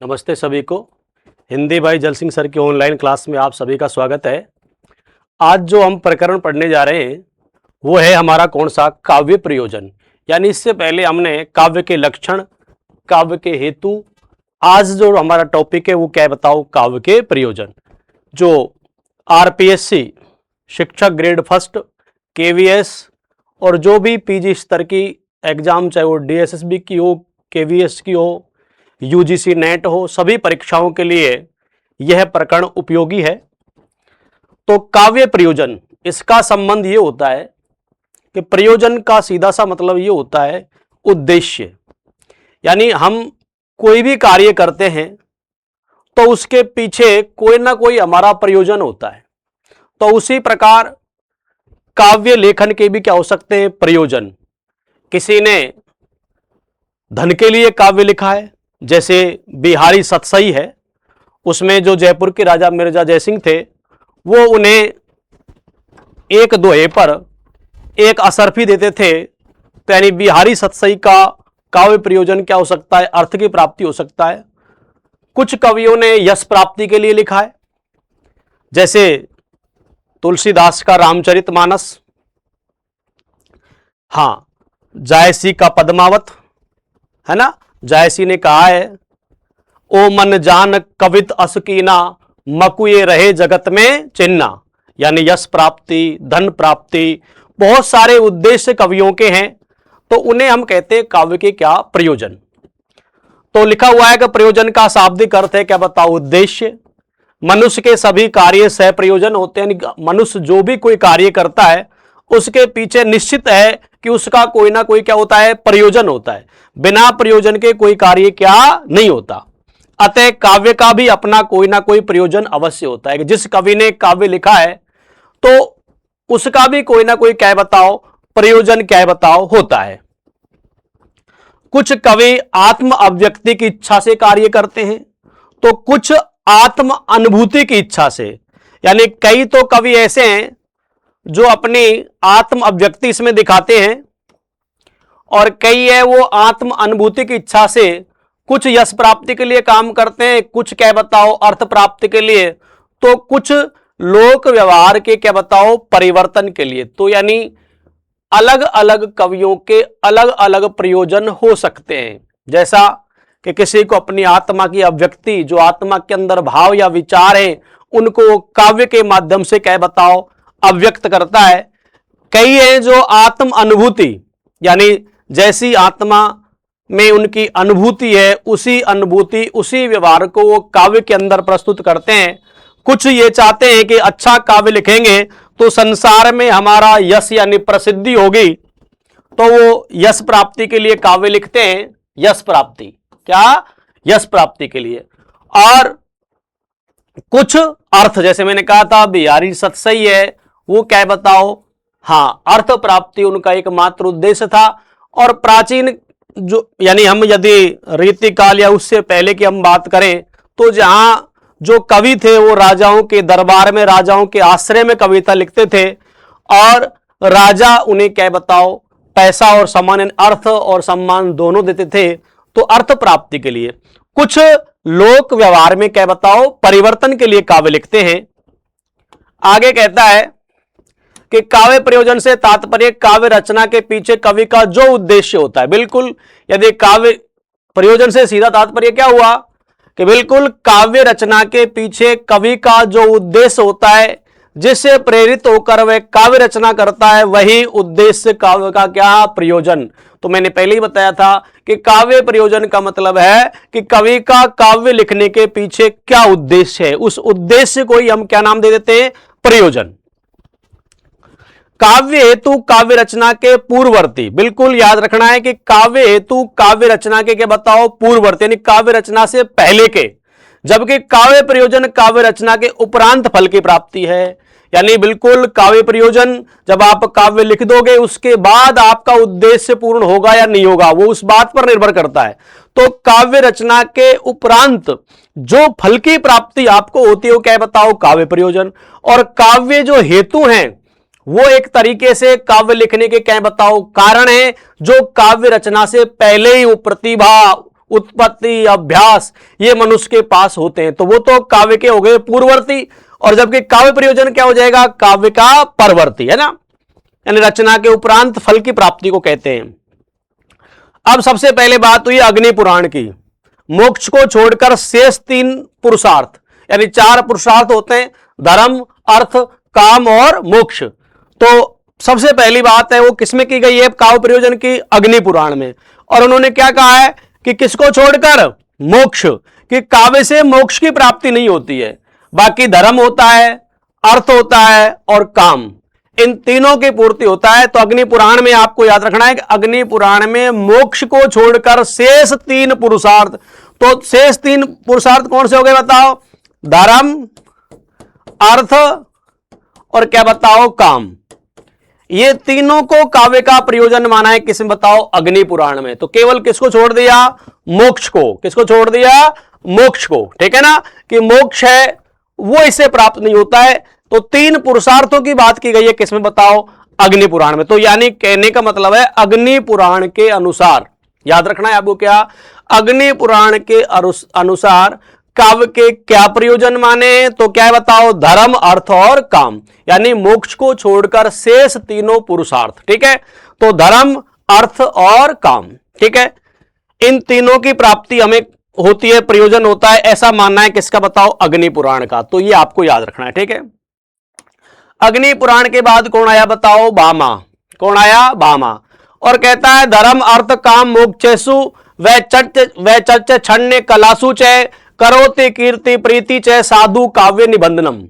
नमस्ते सभी को। हिंदी भाई जल सिंह सर की ऑनलाइन क्लास में आप सभी का स्वागत है। आज जो हम प्रकरण पढ़ने जा रहे हैं वो है हमारा कौन सा, काव्य प्रयोजन। यानी इससे पहले हमने काव्य के लक्षण, काव्य के हेतु, आज जो हमारा टॉपिक है वो क्या है बताओ, काव्य के प्रयोजन। जो आरपीएससी शिक्षक ग्रेड फर्स्ट, केवीएस और जो भी पीजी स्तर की एग्जाम, चाहे वो डीएसएसबी की हो, केवीएस की हो, यूजीसी नेट हो, सभी परीक्षाओं के लिए यह प्रकरण उपयोगी है। तो काव्य प्रयोजन, इसका संबंध ये होता है कि प्रयोजन का सीधा सा मतलब ये होता है उद्देश्य। यानी हम कोई भी कार्य करते हैं तो उसके पीछे कोई ना कोई हमारा प्रयोजन होता है। तो उसी प्रकार काव्य लेखन के भी क्या हो सकते हैं, प्रयोजन। किसी ने धन के लिए काव्य लिखा है, जैसे बिहारी सतसई है, उसमें जो जयपुर के राजा मिर्जा जयसिंह थे वो उन्हें एक दोहे पर एक असरफी देते थे। तो यानी बिहारी सतसई का काव्य प्रयोजन क्या हो सकता है, अर्थ की प्राप्ति हो सकता है। कुछ कवियों ने यश प्राप्ति के लिए लिखा है, जैसे तुलसीदास का रामचरितमानस, हाँ, जायसी का पद्मावत है ना। जायसी ने कहा है, ओ मन जान कवित असकीना, मकुए रहे जगत में चिन्ना। यानी यश प्राप्ति, धन प्राप्ति, बहुत सारे उद्देश्य कवियों के हैं, तो उन्हें हम कहते हैं काव्य के क्या, प्रयोजन। तो लिखा हुआ है कि प्रयोजन का शाब्दिक अर्थ है क्या बताओ, उद्देश्य। मनुष्य के सभी कार्य सह प्रयोजन होते हैं। मनुष्य जो भी कोई कार्य करता है उसके पीछे निश्चित है कि उसका कोई ना कोई क्या होता है, प्रयोजन होता है। बिना प्रयोजन के कोई कार्य क्या नहीं होता। अतः काव्य का भी अपना कोई ना कोई प्रयोजन अवश्य होता है कि जिस कवि ने काव्य लिखा है तो उसका भी कोई ना कोई क्या बताओ, प्रयोजन क्या बताओ होता है। कुछ कवि आत्म अभिव्यक्ति की इच्छा से कार्य करते हैं, तो कुछ आत्म अनुभूति की इच्छा से। यानी कई तो कवि ऐसे हैं जो अपनी आत्म अभिव्यक्ति इसमें दिखाते हैं, और कई है वो आत्म अनुभूति की इच्छा से कुछ यश प्राप्ति के लिए काम करते हैं, कुछ क्या बताओ अर्थ प्राप्ति के लिए, तो कुछ लोक व्यवहार के क्या बताओ परिवर्तन के लिए। तो यानी अलग अलग कवियों के अलग अलग प्रयोजन हो सकते हैं। जैसा कि किसी को अपनी आत्मा की अभिव्यक्ति, जो आत्मा के अंदर भाव या विचार है, उनको काव्य के माध्यम से क्या बताओ अभिव्यक्त करता है। कई हैं जो आत्म अनुभूति, यानी जैसी आत्मा में उनकी अनुभूति है उसी अनुभूति, उसी व्यवहार को वो काव्य के अंदर प्रस्तुत करते हैं। कुछ ये चाहते हैं कि अच्छा काव्य लिखेंगे तो संसार में हमारा यश यानी प्रसिद्धि होगी, तो वो यश प्राप्ति के लिए काव्य लिखते हैं। यश प्राप्ति क्या, यश प्राप्ति के लिए। और कुछ अर्थ, जैसे मैंने कहा था बिहारी सतसई है, वो क्या बताओ, हाँ, अर्थ प्राप्ति उनका एकमात्र उद्देश्य था। और प्राचीन जो, यानी हम यदि रीतिकाल या उससे पहले की हम बात करें तो जहां जो कवि थे वो राजाओं के दरबार में, राजाओं के आश्रय में कविता लिखते थे, और राजा उन्हें क्या बताओ पैसा और सम्मान, अर्थ और सम्मान दोनों देते थे, तो अर्थ प्राप्ति के लिए। कुछ लोक व्यवहार में क्या बताओ परिवर्तन के लिए काव्य लिखते हैं। आगे कहता है कि काव्य प्रयोजन से तात्पर्य काव्य रचना के पीछे कवि का जो उद्देश्य होता है। बिल्कुल, यदि काव्य प्रयोजन से सीधा तात्पर्य क्या हुआ कि बिल्कुल काव्य रचना के पीछे कवि का जो उद्देश्य होता है, जिससे प्रेरित होकर वह काव्य रचना करता है, वही उद्देश्य काव्य का क्या, प्रयोजन। तो मैंने पहले ही बताया था कि काव्य प्रयोजन का मतलब है कि कवि का काव्य लिखने के पीछे क्या उद्देश्य है, उस उद्देश्य को ही हम क्या नाम दे देते हैं, प्रयोजन। काव्य हेतु काव्य रचना के पूर्ववर्ती, बिल्कुल याद रखना है कि काव्य हेतु काव्य रचना के क्या बताओ पूर्ववर्ती, यानी काव्य रचना से पहले के, जबकि काव्य प्रयोजन काव्य रचना के उपरांत फल की प्राप्ति है। यानी बिल्कुल काव्य प्रयोजन जब आप काव्य लिख दोगे उसके बाद आपका उद्देश्य पूर्ण होगा या नहीं होगा, वो उस बात पर निर्भर करता है। तो काव्य रचना के उपरांत जो फल की प्राप्ति आपको होती है वो क्या बताओ, काव्य प्रयोजन। और काव्य जो हेतु हैं वो एक तरीके से काव्य लिखने के क्या बताओ कारण है, जो काव्य रचना से पहले ही वो प्रतिभा, उत्पत्ति, अभ्यास, ये मनुष्य के पास होते हैं। तो वो तो काव्य के हो गए पूर्ववर्ती, और जबकि काव्य प्रयोजन क्या हो जाएगा, काव्य का परवर्ती, है ना, यानी रचना के उपरांत फल की प्राप्ति को कहते हैं। अब सबसे पहले बात हुई अग्नि पुराण की। मोक्ष को छोड़कर शेष 3 पुरुषार्थ, यानी 4 पुरुषार्थ होते हैं, धर्म, अर्थ, काम और मोक्ष। तो सबसे पहली बात है वो किसमें की गई है, काव्य प्रयोजन की, अग्नि पुराण में। और उन्होंने क्या कहा है कि किसको छोड़कर, मोक्ष, कि काव्य से मोक्ष की प्राप्ति नहीं होती है, बाकी धर्म होता है, अर्थ होता है और काम, इन तीनों की पूर्ति होता है। तो अग्नि पुराण में आपको याद रखना है कि अग्नि पुराण में मोक्ष को छोड़कर शेष 3 पुरुषार्थ, तो शेष 3 पुरुषार्थ कौन से हो गए बताओ, धर्म, अर्थ और क्या बताओ, काम, ये तीनों को काव्य का प्रयोजन माना है किसमें बताओ, अग्नि पुराण में। तो केवल किसको छोड़ दिया, मोक्ष को, किसको छोड़ दिया, मोक्ष को, ठीक है ना, कि मोक्ष है वो इससे प्राप्त नहीं होता है। तो 3 पुरुषार्थों की बात की गई है किसमें बताओ, अग्नि पुराण में। तो यानी कहने का मतलब है अग्नि पुराण के अनुसार, याद रखना है आपको क्या, अग्नि पुराण के अनुसार काव्य के क्या प्रयोजन माने, तो क्या है बताओ, धर्म, अर्थ और काम, यानी मोक्ष को छोड़कर शेष तीनों पुरुषार्थ, ठीक है। तो धर्म, अर्थ और काम, ठीक है, इन तीनों की प्राप्ति हमें होती है, प्रयोजन होता है, ऐसा मानना है किसका बताओ, अग्नि पुराण का। तो ये आपको याद रखना है, ठीक है। अग्नि पुराण के बाद कौन आया बताओ, भामा। कौन आया, भामा। और कहता है धर्म, अर्थ, काम, मोक्षेषु वैचर्च छन्ने कलासु च करोति कीर्ति प्रीति च साधु काव्य निबंधनम,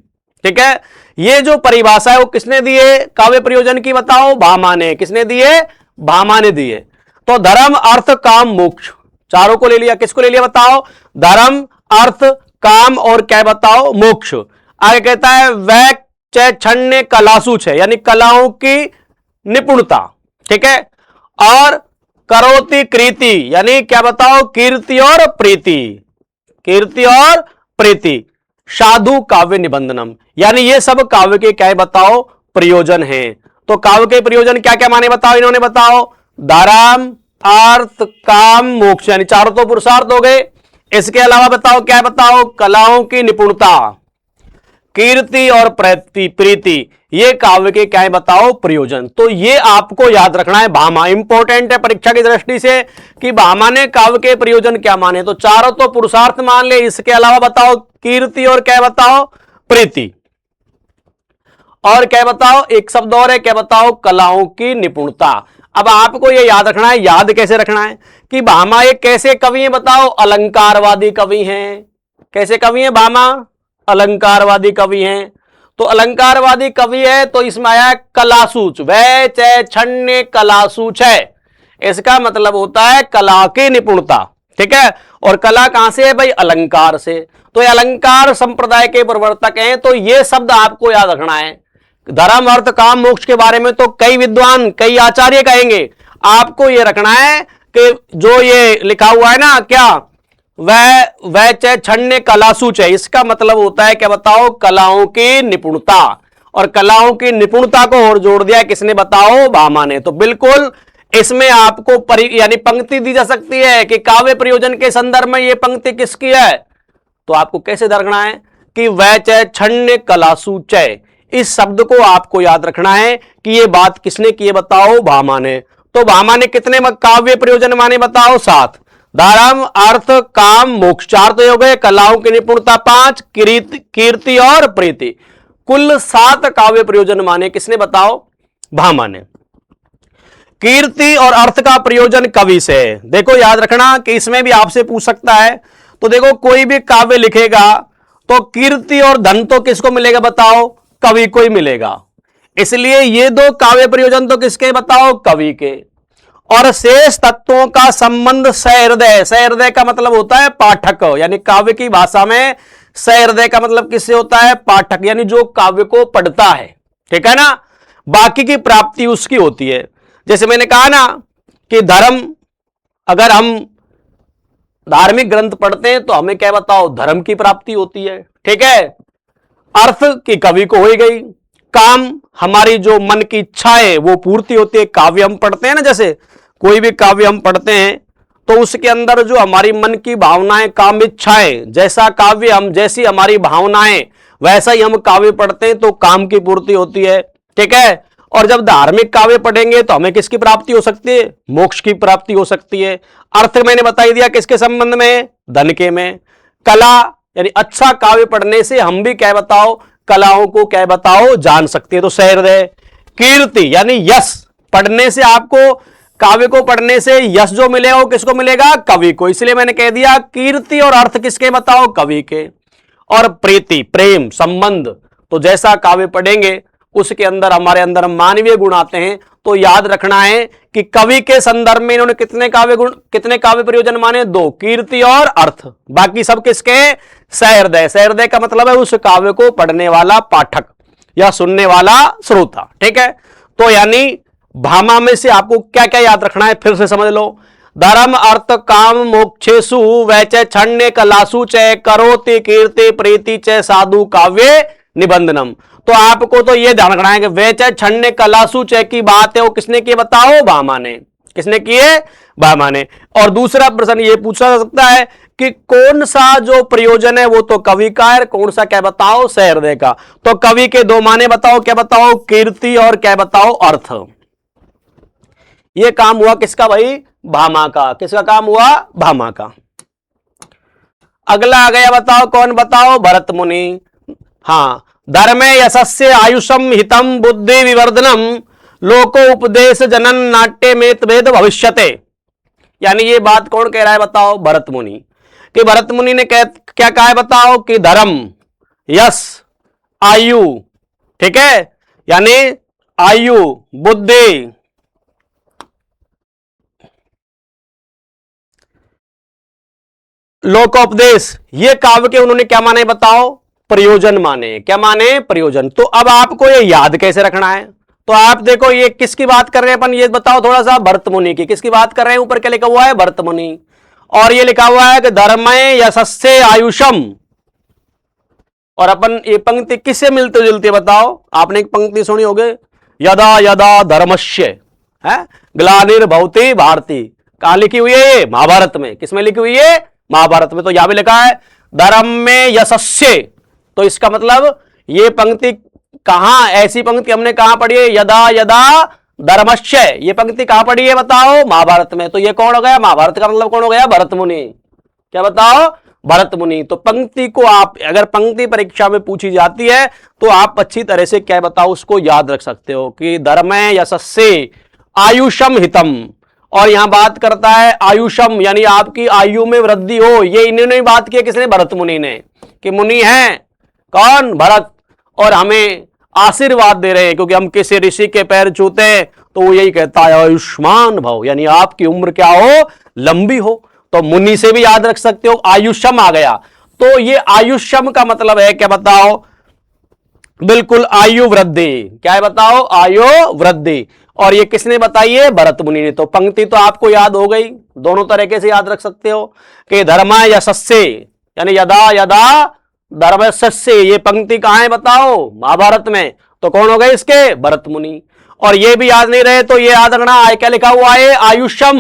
ठीक है। ये जो परिभाषा है वो किसने दी है, काव्य प्रयोजन की बताओ, भामा ने। किसने दी है, भामा ने दी है। तो धर्म, अर्थ, काम, मोक्ष, चारों को ले लिया, किसको ले लिया बताओ, धर्म, अर्थ, काम और क्या बताओ, मोक्ष। आगे कहता है वै छन्ने कलासु छे, यानी कलाओं की निपुणता, ठीक है। और करोति कृति, यानी क्या बताओ, कीर्ति और प्रीति, कीर्ति और प्रीति, साधु काव्य निबंधनम, यानी ये सब काव्य के क्या बताओ, प्रयोजन हैं। तो काव्य के प्रयोजन क्या क्या माने बताओ, इन्होंने बताओ, धर्म, अर्थ, काम, मोक्ष, यानी चारों तो पुरुषार्थ हो गए। इसके अलावा बताओ क्या बताओ, कलाओं की निपुणता, कीर्ति और प्रीति, ये काव्य के क्या है बताओ, प्रयोजन। तो ये आपको याद रखना है, भामा इंपॉर्टेंट है परीक्षा की दृष्टि से कि भामा ने काव्य के प्रयोजन क्या माने। तो चारों तो पुरुषार्थ मान ले, इसके अलावा बताओ कीर्ति और क्या बताओ, प्रीति, और क्या बताओ, एक शब्द और है, क्या बताओ, कलाओं की निपुणता। अब आपको ये याद रखना है, याद कैसे रखना है कि भामा एक कैसे कवि हैं बताओ, अलंकारवादी कवि हैं। कैसे कवि हैं भामा, अलंकारवादी कवि हैं। तो अलंकारवादी कवि है तो इसमें आया कलासूच, वै च छन्ने कलासूच है, इसका मतलब होता है कला की निपुणता, ठीक है। और कला कहां से है भाई, अलंकार से। तो ये अलंकार संप्रदाय के प्रवर्तक हैं। तो ये शब्द आपको याद रखना है। धर्म, अर्थ, काम, मोक्ष के बारे में तो कई विद्वान, कई आचार्य कहेंगे, आपको ये रखना है कि जो ये लिखा हुआ है ना, क्या वह छन्ने कलासु च, इसका मतलब होता है क्या बताओ, कलाओं की निपुणता। और कलाओं की निपुणता को और जोड़ दिया किसने बताओ, भामा ने। तो बिल्कुल इसमें आपको यानी पंक्ति दी जा सकती है कि काव्य प्रयोजन के संदर्भ में ये पंक्ति किसकी है। तो आपको कैसे रखना है कि वह छन्ने कलासु च, इस शब्द को आपको याद रखना है कि ये बात किसने की है बताओ, भामा ने। तो भामा ने कितने काव्य प्रयोजन माने बताओ, 7। धर्म, अर्थ, काम, मोक्ष 4 तो हो गए, कलाओं की निपुणता 5, कीर्ति और प्रीति, कुल 7 काव्य प्रयोजन माने किसने बताओ, भामा ने। कीर्ति और अर्थ का प्रयोजन कवि से। देखो याद रखना कि इसमें भी आपसे पूछ सकता है। तो देखो कोई भी काव्य लिखेगा तो कीर्ति और धन तो किसको मिलेगा बताओ, कवि को ही मिलेगा। इसलिए ये 2 काव्य प्रयोजन तो किसके बताओ, कवि के। और शेष तत्वों का संबंध सहृदय, सहृदय का मतलब होता है पाठक, यानी काव्य की भाषा में सहृदय का मतलब किससे होता है, पाठक, यानी जो काव्य को पढ़ता है, ठीक है ना। बाकी की प्राप्ति उसकी होती है। जैसे मैंने कहा ना कि धर्म, अगर हम धार्मिक ग्रंथ पढ़ते हैं तो हमें क्या बताओ, धर्म की प्राप्ति होती है, ठीक है। अर्थ की कवि को हो गई, काम हमारी जो मन की इच्छा है वो पूर्ति होती है। काव्य हम पढ़ते हैं ना, जैसे कोई भी काव्य हम पढ़ते हैं तो उसके अंदर जो हमारी मन की भावनाएं, काम इच्छाएं, जैसा काव्य हम, जैसी हमारी भावनाएं वैसा ही हम काव्य पढ़ते हैं तो काम की पूर्ति होती है। ठीक है। और जब धार्मिक काव्य पढ़ेंगे तो हमें किसकी प्राप्ति हो सकती है? मोक्ष की प्राप्ति हो सकती है। अर्थ मैंने बता ही दिया किसके संबंध में? धन के में। कला यानी अच्छा काव्य पढ़ने से हम भी क्या बताओ, कलाओं को क्या बताओ, जान सकते हैं, तो सहृदय। कीर्ति यानी यश, पढ़ने से आपको, काव्य को पढ़ने से यश जो मिलेगा वो किसको मिलेगा? कवि को। इसलिए मैंने कह दिया कीर्ति और अर्थ किसके बताओ? कवि के। और प्रीति, प्रेम, संबंध, तो जैसा काव्य पढ़ेंगे उसके अंदर हमारे अंदर मानवीय गुण आते हैं। तो याद रखना है कि कवि के संदर्भ में इन्होंने कितने काव्य गुण, कितने काव्य प्रयोजन माने? 2, कीर्ति और अर्थ। बाकी सब किसके? सहृदय। सहृदय का मतलब है उस काव्य को पढ़ने वाला पाठक या सुनने वाला श्रोता। ठीक है। तो यानी भामा में से आपको क्या क्या याद रखना है, फिर से समझ लो। धर्म अर्थ काम मोक्षेषु वैच छण्य कलासु च करोति कीर्ति प्रीति च साधु काव्य निबंधनम। तो आपको तो ये ध्यान रखना है कि वैच छण्य कलासु च की बात है वो किसने की बताओ? भामा ने। किसने किए? भामा ने। और दूसरा प्रश्न ये पूछा जा सकता है कि कौन सा जो प्रयोजन है वो तो कवि का है, कौन सा क्या बताओ? सहृदय का। तो कवि के 2 माने बताओ, क्या बताओ? कीर्ति और क्या बताओ? अर्थ। ये काम हुआ किसका भाई? भामा का। किसका काम हुआ? भामा का। अगला आ गया, बताओ कौन? बताओ भरत मुनि। हां, धर्मे यशस्य आयुषम हितम बुद्धि विवर्धनम लोको उपदेश जनन नाट्य में वेद भविष्यते। यानी ये बात कौन कह रहा है बताओ? भरत मुनि। कि भरत मुनि ने क्या कहा है बताओ? कि धर्म, यश, आयु, ठीक है, यानी आयु, बुद्धि, लोकोपदेश, ये काव्य के उन्होंने क्या माने बताओ? प्रयोजन माने। क्या माने? प्रयोजन। तो अब आपको ये याद कैसे रखना है? तो आप देखो ये किसकी बात कर रहे हैं अपन, ये बताओ थोड़ा सा। भरत मुनि की। किसकी बात कर रहे हैं? ऊपर क्या लिखा हुआ है? भरत मुनि। और ये लिखा हुआ है कि धर्मय यशस्से आयुषम। और अपन ये पंक्ति किससे मिलते जुलती बताओ? आपने एक पंक्ति सुनी होगी, यदा यदा धर्मस्य है ग्लानिर्भवति भारती। कहां लिखी हुई है? महाभारत में। किसमें लिखी हुई है? महाभारत में। तो यहां भी लिखा है धर्म में यशस्य। तो इसका मतलब ये पंक्ति कहां, ऐसी पंक्ति हमने कहां पढ़ी है? यदा यदा धर्मस्य। ये पंक्ति कहां पढ़ी है बताओ? महाभारत में। तो ये कौन हो गया? महाभारत का मतलब कौन हो गया? भरत मुनि। क्या बताओ? भरत मुनि। तो पंक्ति को आप, अगर पंक्ति परीक्षा में पूछी जाती है तो आप अच्छी तरह से क्या बताओ उसको याद रख सकते हो कि धर्म यशस्य आयुषम हितम। और यहां बात करता है आयुषम, यानी आपकी आयु में वृद्धि हो। ये इन्होंने बात की, किसने? भरत मुनि ने। कि मुनि हैं कौन? भरत। और हमें आशीर्वाद दे रहे हैं क्योंकि हम किसी ऋषि के पैर छूते हैं तो वो यही कहता है आयुष्मान भव, यानी आपकी उम्र क्या हो? लंबी हो। तो मुनि से भी याद रख सकते हो। आयुष्यम आ गया। तो ये आयुष्यम का मतलब है क्या बताओ? बिल्कुल आयु वृद्धि। क्या है बताओ? आयु वृद्धि। और ये किसने बताई है? भरत मुनि ने। तो पंक्ति तो आपको याद हो गई, दोनों तरीके से याद रख सकते हो कि धर्म यशस्य, यानी यदा यदा धर्मस्य। ये पंक्ति कहां है बताओ? महाभारत में। तो कौन हो गए इसके? भरत मुनि। और ये भी याद नहीं रहे तो ये याद रखना, क्या लिखा हुआ है? आयुष्यम।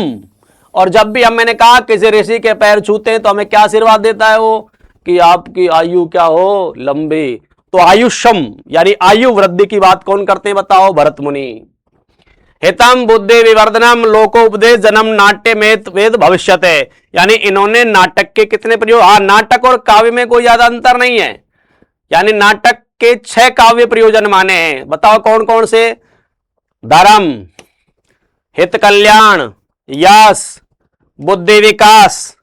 और जब भी हम, मैंने कहा किसी ऋषि के पैर छूते हैं तो हमें क्या आशीर्वाद देता है वो? कि आपकी आयु क्या हो? लंबी। तो आयुष्यम यानी आयु वृद्धि की बात कौन करते हैं बताओ? भरत मुनि। हितम बुद्धि विवर्धनम लोकोपदेश जन्म नाट्य में वेद भविष्यते। यानी इन्होंने नाटक के कितने प्रयोग? हाँ, नाटक और काव्य में कोई ज्यादा अंतर नहीं है। यानी नाटक के 6 काव्य प्रयोजन माने हैं। बताओ कौन कौन से? धर्म, हित कल्याण, यश, बुद्धि विकास,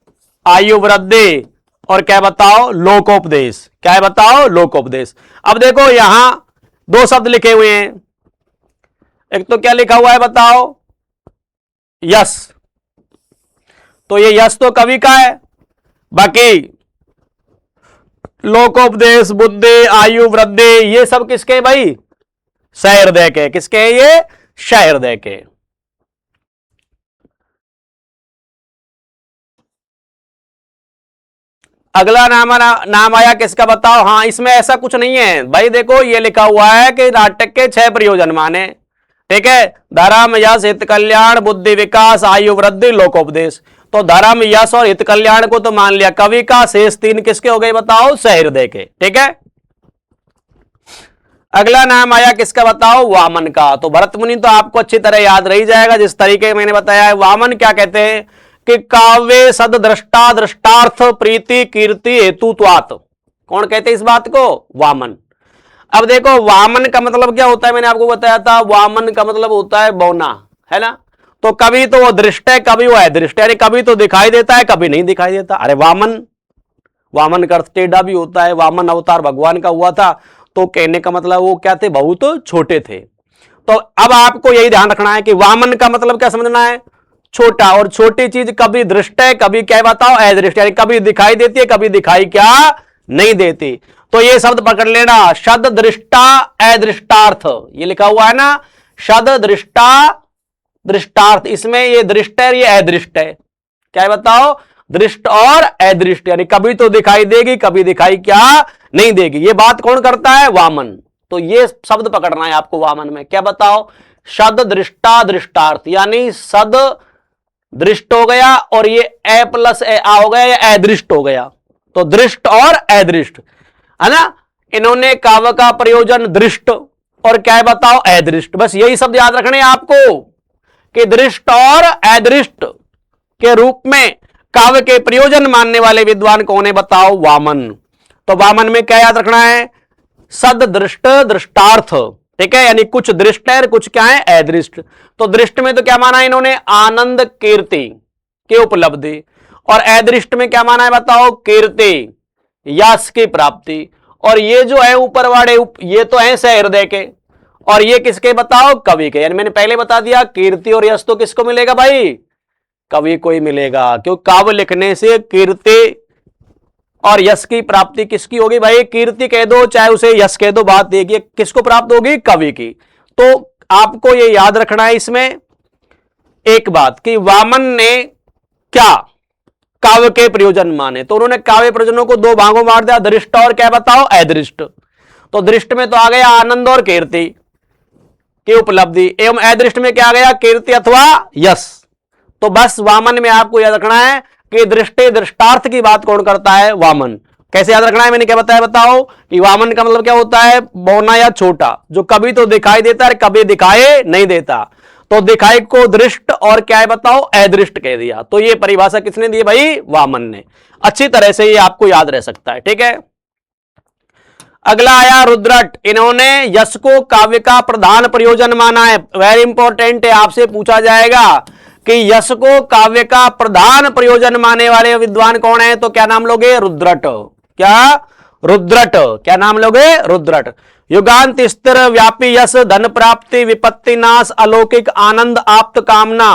आयु वृद्धि और क्या बताओ? लोकोपदेश। क्या है बताओ? लोकोपदेश। अब देखो यहां 2 शब्द लिखे हुए हैं। एक तो क्या लिखा हुआ है बताओ? यश। तो ये यश तो कवि का है। बाकी लोकोपदेश, बुद्धि, आयु वृद्धि, ये सब किसके भाई? सहृदय के। किसके? ये सहृदय के। अगला नाम आया किसका बताओ? हाँ, इसमें ऐसा कुछ नहीं है भाई। देखो ये लिखा हुआ है कि नाटक के 6 प्रयोजन माने। ठीक है, धर्म, यश, हित कल्याण, बुद्धि विकास, आयु वृद्धि, लोकोपदेश। तो धर्म, यश और हित कल्याण को तो मान लिया कवि का, शेष 3 किसके हो गए बताओ? सहृदय के। ठीक है, अगला नाम आया किसका बताओ? वामन का। तो भरत मुनि तो आपको अच्छी तरह याद रही जाएगा जिस तरीके मैंने बताया है। वामन क्या कहते हैं कि काव्य सद दृष्टा दृष्टार्थ प्रीति कीर्ति हेतुत्वात्। कौन कहते हैं इस बात को? वामन। अब देखो वामन का मतलब क्या होता है, मैंने आपको बताया था, वामन का मतलब होता है बौना, है ना। तो कभी तो वो दृष्ट है, कभी वो अदृष्ट है, यानी कभी तो दिखाई देता है, कभी नहीं दिखाई देता। अरे वामन, वामन का अर्थ टेढ़ा भी होता है। वामन अवतार भगवान का हुआ था, तो कहने का मतलब वो क्या थे? बहुत छोटे थे। तो अब आपको यही ध्यान रखना है कि वामन का मतलब क्या समझना है? छोटा। और छोटी चीज कभी दृष्ट है, कभी क्या बताओ? अदृष्ट, यानी कभी दिखाई देती है, कभी दिखाई क्या नहीं देती। तो ये शब्द पकड़ लेना, शद दृष्टा अदृष्टार्थ, ये लिखा हुआ है ना, शद दृष्टा दृष्टार्थ। इसमें ये दृष्ट है, ये अदृष्ट है। क्या है बताओ? दृष्ट और अदृष्ट, यानी कभी तो दिखाई देगी, कभी दिखाई क्या नहीं देगी। ये बात कौन करता है? वामन। तो ये शब्द पकड़ना है आपको वामन में। क्या बताओ? शद दृष्टा दृष्टार्थ, यानी सद दृष्ट हो गया और ये ए प्लस ए आ हो गया, ये अदृष्ट हो गया। तो दृष्ट और अदृष्ट, है ना। इन्होंने काव्य का प्रयोजन दृष्ट और क्या है बताओ? अदृष्ट। बस यही शब्द याद रखने आपको कि दृष्ट और अदृष्ट के रूप में काव्य के प्रयोजन मानने वाले विद्वान कौन है बताओ? वामन। तो वामन में क्या याद रखना है? सद दृष्ट दृष्टार्थ। ठीक है, यानी कुछ दृष्ट है, कुछ क्या है? अदृष्ट। तो दृष्ट में तो क्या माना है इन्होंने? आनंद कीर्ति की उपलब्धि। और अदृष्ट में क्या माना है बताओ? कीर्ति यश की प्राप्ति। और ये जो है ऊपर वाले ये तो है सहृदय के, और ये किसके बताओ? कवि के। यानी मैंने पहले बता दिया कीर्ति और यश तो किसको मिलेगा भाई? कवि को ही मिलेगा, क्योंकि काव्य लिखने से कीर्ति और यश की प्राप्ति किसकी होगी भाई? कीर्ति कह दो चाहे उसे यश कह दो, बात एक ही, किसको प्राप्त होगी? कवि की। तो आपको ये याद रखना है इसमें एक बात कि वामन ने क्या काव्य के प्रयोजन माने, तो उन्होंने काव्य प्रयोजनों को 2 भागों में बांट दिया, दृष्ट और क्या बताओ? अदृष्ट। तो दृष्ट में तो आ गया आनंद और कीर्ति की उपलब्धि, एवं अदृष्ट में क्या आ गया? कीर्ति अथवा यश। तो बस वामन में आपको याद रखना है कि दृष्टि दृष्टार्थ की बात कौन करता है? वामन। कैसे याद रखना है? मैंने क्या बताया बताओ कि वामन का मतलब क्या होता है? बौना या छोटा, जो कभी तो दिखाई देता है, कभी दिखाई नहीं देता। तो दिखाई को दृष्ट और क्या है बताओ? अदृष्ट कह दिया। तो ये परिभाषा किसने दी भाई? वामन ने। अच्छी तरह से ये आपको याद रह सकता है। ठीक है, अगला आया रुद्रट। इन्होंने यश को काव्य का प्रधान प्रयोजन माना है। वेरी इंपॉर्टेंट है, आपसे पूछा जाएगा कि यश को काव्य का प्रधान प्रयोजन मानने वाले विद्वान कौन है? तो क्या नाम लोगे? रुद्रट। क्या? रुद्रट। क्या नाम लोगे? रुद्रट। युगांत स्थिर व्यापी यश, धन प्राप्ति, विपत्ति नाश, अलौकिक आनंद, आप्त कामना,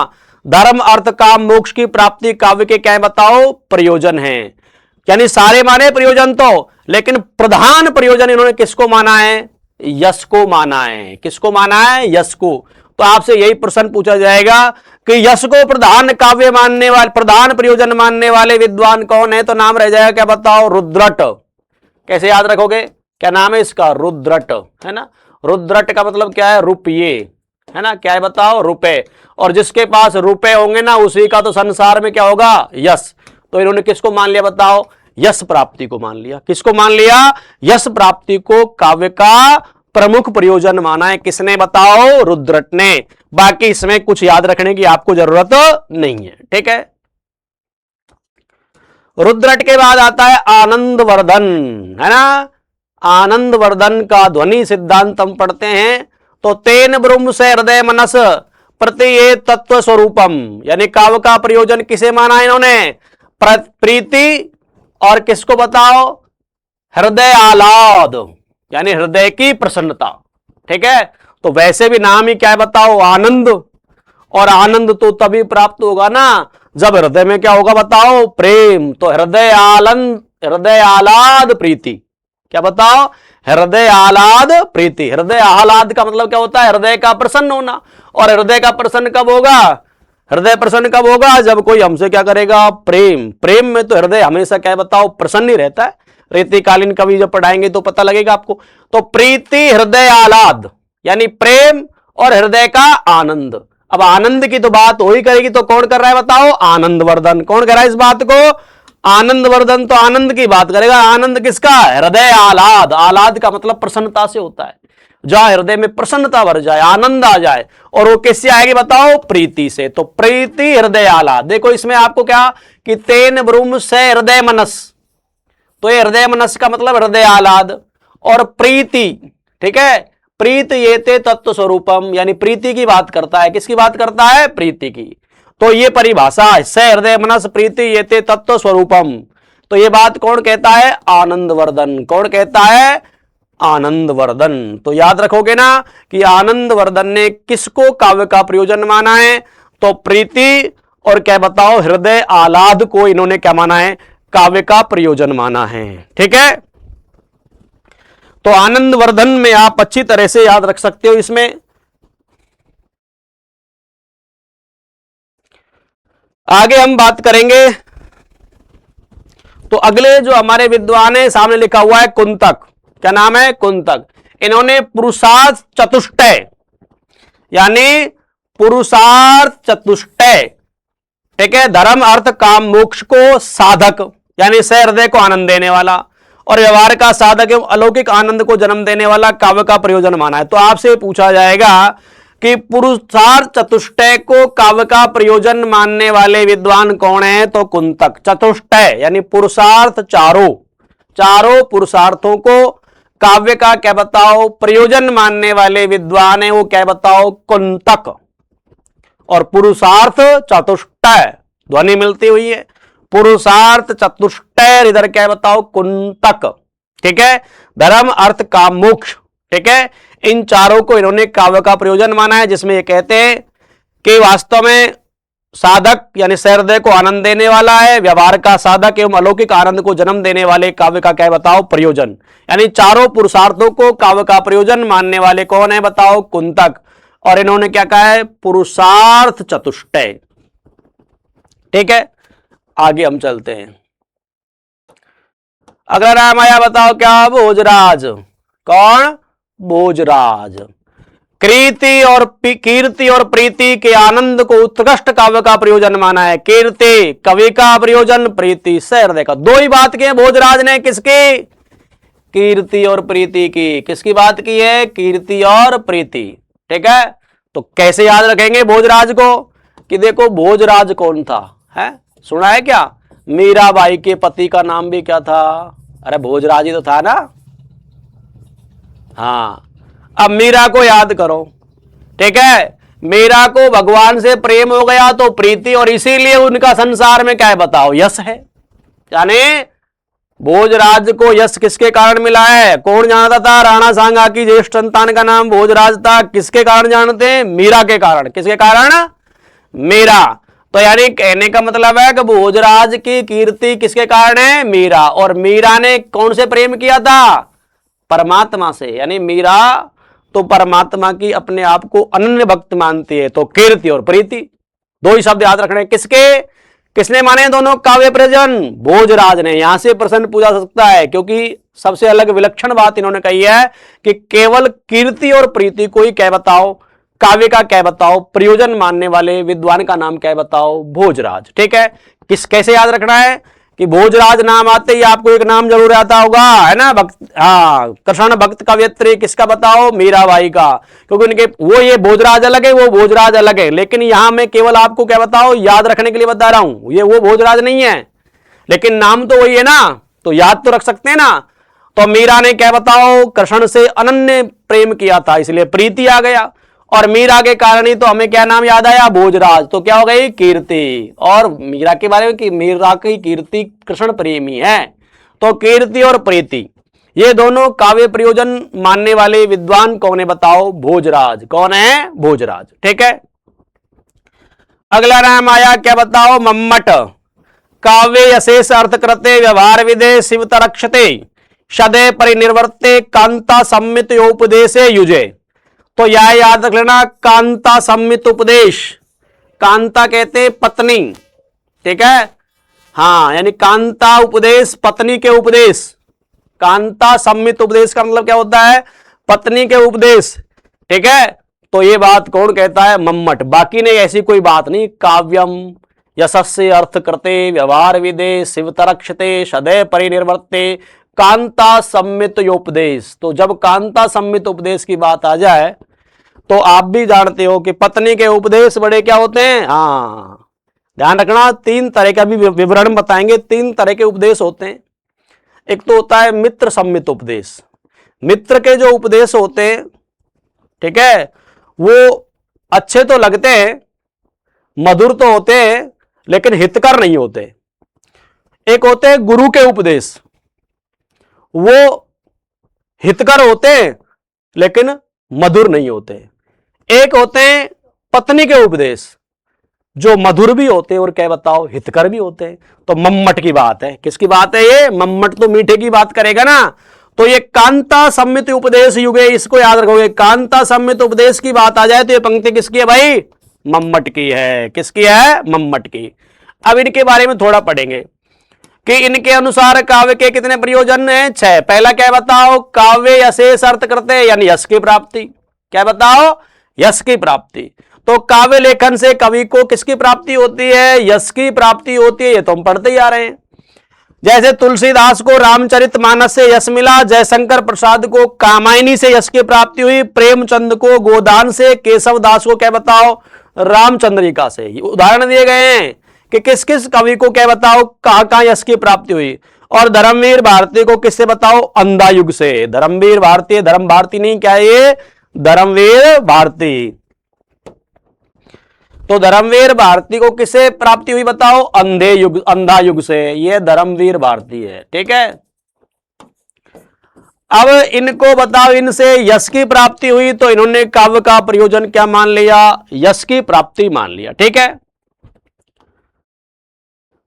धर्म अर्थ काम मोक्ष की प्राप्ति काव्य के क्या है बताओ? प्रयोजन है। यानी सारे माने प्रयोजन तो, लेकिन प्रधान प्रयोजन इन्होंने किसको माना है? यश को माना है। किसको माना है? यश को। तो आपसे यही प्रश्न पूछा जाएगा कि यश को प्रधान काव्य मानने वाले, प्रधान प्रयोजन मानने वाले विद्वान कौन है? तो नाम रह जाएगा क्या बताओ? रुद्रट। कैसे याद रखोगे? क्या नाम है इसका? रुद्रट, है ना। रुद्रट का मतलब क्या है? रुपये, है ना। क्या है बताओ? रुपए। और जिसके पास रुपए होंगे ना, उसी का तो संसार में क्या होगा? यश। तो इन्होंने किसको मान लिया बताओ? यश प्राप्ति को मान लिया। किसको मान लिया? यश प्राप्ति को काव्य का प्रमुख प्रयोजन माना है। किसने बताओ? रुद्रट ने। बाकी इसमें कुछ याद रखने की आपको जरूरत नहीं है। ठीक है, रुद्रट के बाद आता है आनंदवर्धन, है ना। आनंदवर्धन का ध्वनि सिद्धांत हम पढ़ते हैं। तो तेन ब्रह्म से हृदय मनस प्रति ये तत्व स्वरूपम, यानी काव्य का प्रयोजन किसे माना इन्होंने? प्रीति और किसको बताओ? हृदय आह्लाद, यानी हृदय की प्रसन्नता। ठीक है, तो वैसे भी नाम ही क्या है बताओ? आनंद। और आनंद तो तभी प्राप्त होगा ना जब हृदय में क्या होगा बताओ? प्रेम। तो हृदय आनंद, हृदय आह्लाद प्रीति। क्या बताओ? हृदय आह्लाद प्रीति। हृदय आह्लाद का मतलब क्या होता है? हृदय का प्रसन्न होना। और हृदय का प्रसन्न कब होगा? हृदय प्रसन्न कब होगा? जब कोई हमसे क्या करेगा? प्रेम। प्रेम में तो हृदय हमेशा क्या बताओ? प्रसन्न ही रहता है। रीतिकालीन कवि जब पढ़ाएंगे तो पता लगेगा आपको। तो प्रीति, हृदय आह्लाद, यानी प्रेम और हृदय का आनंद। अब आनंद की तो बात हो ही करेगी, तो कौन कर रहा है बताओ? आनंदवर्धन। कौन कर रहा है इस बात को? आनंदवर्धन। तो आनंद की बात करेगा। आनंद किसका? हृदय आह्लाद। आह्लाद का मतलब प्रसन्नता से होता है, जहां हृदय में प्रसन्नता भर जाए, आनंद आ जाए, और वो किससे आएगी बताओ? प्रीति से। तो प्रीति हृदय आह्लाद। देखो इसमें आपको क्या कि तेन ब्रूम से हृदय मनस, तो ये हृदय मनस का मतलब हृदय आह्लाद। और प्रीति, ठीक है, प्रीत ये ते तत्व स्वरूपम, यानी प्रीति की बात करता है। किसकी बात करता है? प्रीति की। तो ये परिभाषा से हृदय मनस प्रीति ये ते तत्व स्वरूपम, तो ये बात कौन कहता है? आनंदवर्धन। कौन कहता है? आनंदवर्धन। तो याद रखोगे ना कि आनंदवर्धन ने किसको काव्य का प्रयोजन माना है? तो प्रीति और क्या बताओ? हृदय आह्लाद को इन्होंने क्या माना है? काव्य का प्रयोजन माना है। ठीक है, तो आनंदवर्धन में आप अच्छी तरह से याद रख सकते हो। इसमें आगे हम बात करेंगे। तो अगले जो हमारे विद्वान है, सामने लिखा हुआ है कुंतक। क्या नाम है? कुंतक। इन्होंने पुरुषार्थ चतुष्टय, यानी पुरुषार्थ चतुष्टय, ठीक है, धर्म अर्थ काम मोक्ष को साधक, यानी से हृदय को आनंद देने वाला, और व्यवहार का साधक एवं अलौकिक आनंद को जन्म देने वाला काव्य का प्रयोजन माना है। तो आपसे पूछा जाएगा कि पुरुषार्थ चतुष्टय को काव्य का प्रयोजन मानने वाले विद्वान कौन है? तो कुंतक। चतुष्टय यानी पुरुषार्थ चारों पुरुषार्थों को काव्य का क्या बताओ? प्रयोजन मानने वाले विद्वान है वो क्या बताओ? कुंतक। और पुरुषार्थ चतुष्टय ध्वनि मिलती हुई है, पुरुषार्थ चतुष्टय, इधर क्या बताओ? कुंतक। ठीक है, धर्म अर्थ काम मोक्ष, ठीक है, इन चारों को इन्होंने काव्य का प्रयोजन माना है, जिसमें ये कहते हैं कि वास्तव में साधक यानी हृदय को आनंद देने वाला है, व्यवहार का साधक एवं अलौकिक आनंद को जन्म देने वाले काव्य का क्या बताओ? प्रयोजन। यानी चारों पुरुषार्थों को काव्य का प्रयोजन मानने वाले कौन है बताओ? कुंतक। और इन्होंने क्या कहा है? पुरुषार्थ चतुष्टय। ठीक है, आगे हम चलते हैं। अगला नाम आया बताओ क्या? भोजराज। कौन? भोजराज। कीर्ति और प्रीति के आनंद को उत्कृष्ट काव्य का प्रयोजन माना है। कीर्ति कवि का प्रयोजन, प्रीति से हृदय का। दो ही बात की है भोजराज ने। किसकी? कीर्ति और प्रीति की। किसकी बात की है? कीर्ति और प्रीति। ठीक है, तो कैसे याद रखेंगे भोजराज को? कि देखो भोजराज कौन था, है सुना है क्या? मीराबाई के पति का नाम भी क्या था? अरे भोजराज ही तो था ना। हाँ, अब मीरा को याद करो। ठीक है, मीरा को भगवान से प्रेम हो गया तो प्रीति, और इसीलिए उनका संसार में क्या है बताओ? यश है। यानी भोजराज को यश किसके कारण मिला है? कौन जानता था? राणा सांगा की ज्येष्ठ संतान का नाम भोजराज था। किसके कारण जानते हैं? मीरा के कारण। किसके कारण? मीरा। तो यानी कहने का मतलब है कि भोजराज की कीर्ति किसके कारण है? मीरा। और मीरा ने कौन से प्रेम किया था? परमात्मा से। यानी मीरा तो परमात्मा की अपने आप को अनन्य भक्त मानती है। तो कीर्ति और प्रीति दो ही शब्द याद रखने। किसके? किसने माने दोनों काव्य प्रयोजन? भोजराज ने। यहां से प्रश्न पूछा सकता है, क्योंकि सबसे अलग विलक्षण बात इन्होंने कही है कि केवल कीर्ति और प्रीति को ही क्या बताओ? काव्य का क्या बताओ? प्रयोजन मानने वाले विद्वान का नाम क्या बताओ? भोजराज। ठीक है, कैसे याद रखना है कि भोजराज नाम आते ही आपको एक नाम जरूर आता होगा, है ना? भक्त, हाँ, कृष्ण भक्त कवयित्री किसका बताओ? मीराबाई का। क्योंकि उनके वो ये भोजराज अलग है, वो भोजराज अलग है, लेकिन यहां मैं केवल आपको क्या बताओ? याद रखने के लिए बता रहा हूं। ये वो भोजराज नहीं है, लेकिन नाम तो वही है ना, तो याद तो रख सकते हैं ना। तो मीरा ने क्या बताओ? कृष्ण से अनन्य प्रेम किया था, इसलिए प्रीति आ गया। और मीरा के कारण ही तो हमें क्या नाम याद आया? भोजराज। तो क्या हो गई? कीर्ति। और मीरा के बारे में कि मीरा की कीर्ति कृष्ण प्रेमी है। तो कीर्ति और प्रीति ये दोनों काव्य प्रयोजन मानने वाले विद्वान कौन है बताओ? भोजराज। कौन है? भोजराज। ठीक है, अगला नाम आया क्या बताओ? मम्मट। काव्य अशेष अर्थ कृते व्यवहार विदे शिवतरक्षते सदे परिनिर्वर्ते कांता सम्मित उपदेशे युजे। तो यह याद रख लेना, कांता सम्मित उपदेश। कांता कहते पत्नी। ठीक है, हाँ, यानी कांता उपदेश, पत्नी के उपदेश। कांता सम्मित उपदेश का मतलब क्या होता है? पत्नी के उपदेश। ठीक है, तो ये बात कौन कहता है? मम्मट। बाकी नहीं, ऐसी कोई बात नहीं। काव्यम यशस्य अर्थ करते व्यवहार विदे शिवतरक्षते सदैव परिनिर्वर्ते कांता सम्मित उपदेश। तो जब कांता सम्मित उपदेश की बात आ जाए तो आप भी जानते हो कि पत्नी के उपदेश बड़े क्या होते हैं। हाँ, ध्यान रखना, 3 तरह का भी विवरण बताएंगे। 3 तरह के उपदेश होते हैं। एक तो होता है मित्र सम्मित उपदेश। मित्र के जो उपदेश होते हैं, ठीक है, वो अच्छे तो लगते हैं, मधुर तो होते हैं, लेकिन हितकर नहीं होते। एक होते हैं गुरु के उपदेश, वो हितकर होते हैं लेकिन मधुर नहीं होते। एक होते हैं पत्नी के उपदेश, जो मधुर भी होते हैं और क्या बताओ, हितकर भी होते हैं। तो मम्मट की बात है। किसकी बात है ये? मम्मट तो मीठे की बात करेगा ना। तो ये कांता सम्मित उपदेश युगे, इसको याद रखोगे। कांता सम्मित उपदेश की बात आ जाए तो ये पंक्ति किसकी है भाई? मम्मट की है। किसकी है? मम्मट की। अब इनके बारे में थोड़ा पढ़ेंगे कि इनके अनुसार काव्य के कितने प्रयोजन हैं? 6। पहला क्या बताओ? काव्य यशेष अर्थ करते हैं, यानी यश की प्राप्ति। क्या बताओ? यश की प्राप्ति। तो काव्य लेखन से कवि को किसकी प्राप्ति होती है? यश की प्राप्ति होती है। ये तो हम पढ़ते ही आ रहे हैं। जैसे तुलसीदास को रामचरितमानस से यश मिला, जयशंकर प्रसाद को कामायनी से यश की प्राप्ति हुई, प्रेमचंद को गोदान से, केशव दास को क्या बताओ? रामचंद्रिका से। उदाहरण दिए गए हैं कि किस किस कवि को क्या बताओ कहां कहां यश की प्राप्ति हुई। और धर्मवीर भारती को किससे बताओ? अंधायुग से। धर्मवीर भारती, धर्म भारती नहीं, क्या है ये? धर्मवीर भारती। तो धर्मवीर भारती को किससे प्राप्ति हुई बताओ? अंधा युग से। ये धर्मवीर भारती है, ठीक है। अब इनको बताओ, इनसे यश की प्राप्ति हुई तो इन्होंने काव्य का प्रयोजन क्या मान लिया? यश की प्राप्ति मान लिया, ठीक है।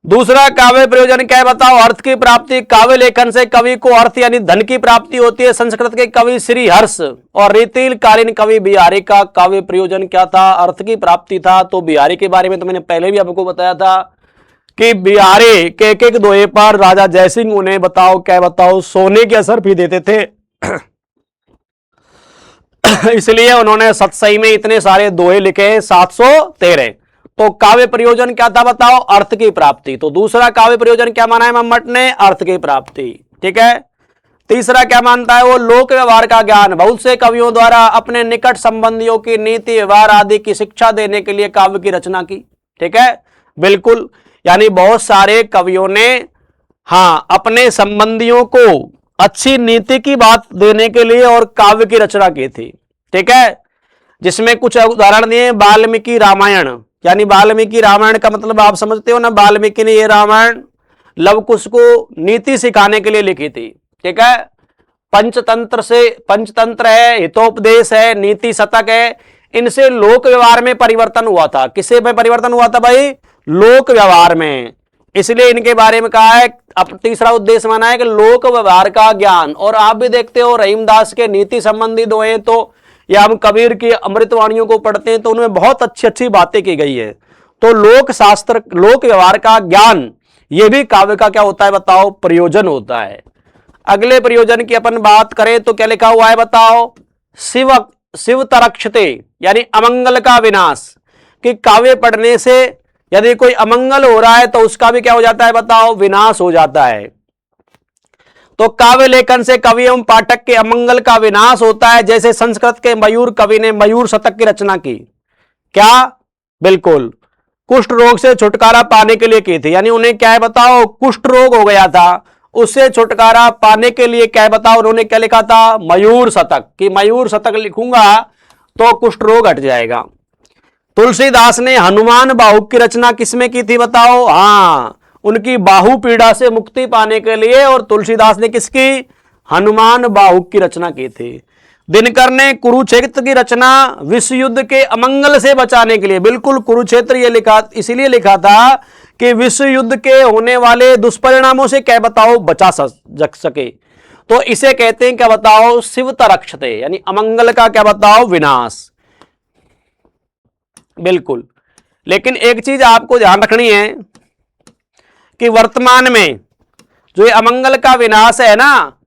दूसरा काव्य प्रयोजन क्या है बताओ? अर्थ की प्राप्ति। काव्य लेखन से कवि को अर्थ यानी धन की प्राप्ति होती है। संस्कृत के कवि श्री हर्ष और रीतिकालीन कवि बिहारी का काव्य प्रयोजन क्या था? अर्थ की प्राप्ति था। तो बिहारी के बारे में तो मैंने पहले भी आपको बताया था कि बिहारी के एक दोहे पर राजा जयसिंह उन्हें बताओ क्या बताओ सोने के असर भी देते थे। इसलिए उन्होंने सतसई में इतने सारे दोहे लिखे, 713। तो काव्य प्रयोजन क्या था बताओ? अर्थ की प्राप्ति। तो दूसरा काव्य प्रयोजन क्या माना है मम्मट ने? अर्थ की प्राप्ति, ठीक है। तीसरा क्या मानता है वो? लोक व्यवहार का ज्ञान। बहुत से कवियों द्वारा अपने निकट संबंधियों की नीति व्यवहार आदि की शिक्षा देने के लिए काव्य की रचना की, ठीक है, बिल्कुल। यानी बहुत सारे कवियों ने अपने संबंधियों को अच्छी नीति की बात देने के लिए और काव्य की रचना की थी, ठीक है। जिसमें कुछ उदाहरण दिए। वाल्मीकि रामायण, यानी वाल्मीकि रामायण का मतलब आप समझते हो ना, वाल्मीकि ने ये रामायण लव कुश को नीति सिखाने के लिए लिखी थी, ठीक है। पंचतंत्र है, हितोपदेश है, नीति शतक है। इनसे लोक व्यवहार में परिवर्तन हुआ था। किससे में परिवर्तन हुआ था भाई? लोक व्यवहार में। इसलिए इनके बारे में कहा है, अब तीसरा उद्देश्य माना है कि लोक व्यवहार का ज्ञान। और आप भी देखते हो रहीमदास के नीति संबंधी दोहे तो, या हम कबीर की अमृतवाणियों को पढ़ते हैं तो उनमें बहुत अच्छी अच्छी बातें की गई है। तो लोक शास्त्र, लोक व्यवहार का ज्ञान, यह भी काव्य का क्या होता है बताओ? प्रयोजन होता है। अगले प्रयोजन की अपन बात करें तो क्या लिखा हुआ है बताओ? शिव तरक्षते, यानी अमंगल का विनाश। कि काव्य पढ़ने से यदि कोई अमंगल हो रहा है तो उसका भी क्या हो जाता है बताओ? विनाश हो जाता है। तो काव्य लेखन से कवि एवं पाठक के अमंगल का विनाश होता है। जैसे संस्कृत के मयूर कवि ने मयूर शतक की रचना की। क्या? बिल्कुल, कुष्ठ रोग से छुटकारा पाने के लिए की थी। यानी उन्हें क्या है बताओ? कुष्ठ रोग हो गया था, उससे छुटकारा पाने के लिए क्या है बताओ? उन्होंने क्या लिखा था? मयूर शतक। कि मयूर शतक लिखूंगा तो कुष्ठ रोग हट जाएगा। तुलसीदास ने हनुमान बाहुक की रचना किसमें की थी बताओ? उनकी बाहु पीड़ा से मुक्ति पाने के लिए। और तुलसीदास ने किसकी? हनुमान बाहुक की रचना की थी। दिनकर ने कुरुक्षेत्र की रचना विश्व युद्ध के अमंगल से बचाने के लिए। बिल्कुल, कुरुक्षेत्र ये लिखा इसीलिए लिखा था कि विश्व युद्ध के होने वाले दुष्परिणामों से क्या बताओ? बचा सके। तो इसे कहते हैं क्या बताओ? शिव तरक्षते, यानी अमंगल का क्या बताओ? विनाश। बिल्कुल। लेकिन एक चीज आपको ध्यान रखनी है कि वर्तमान में जो ये अमंगल का विनाश है ना,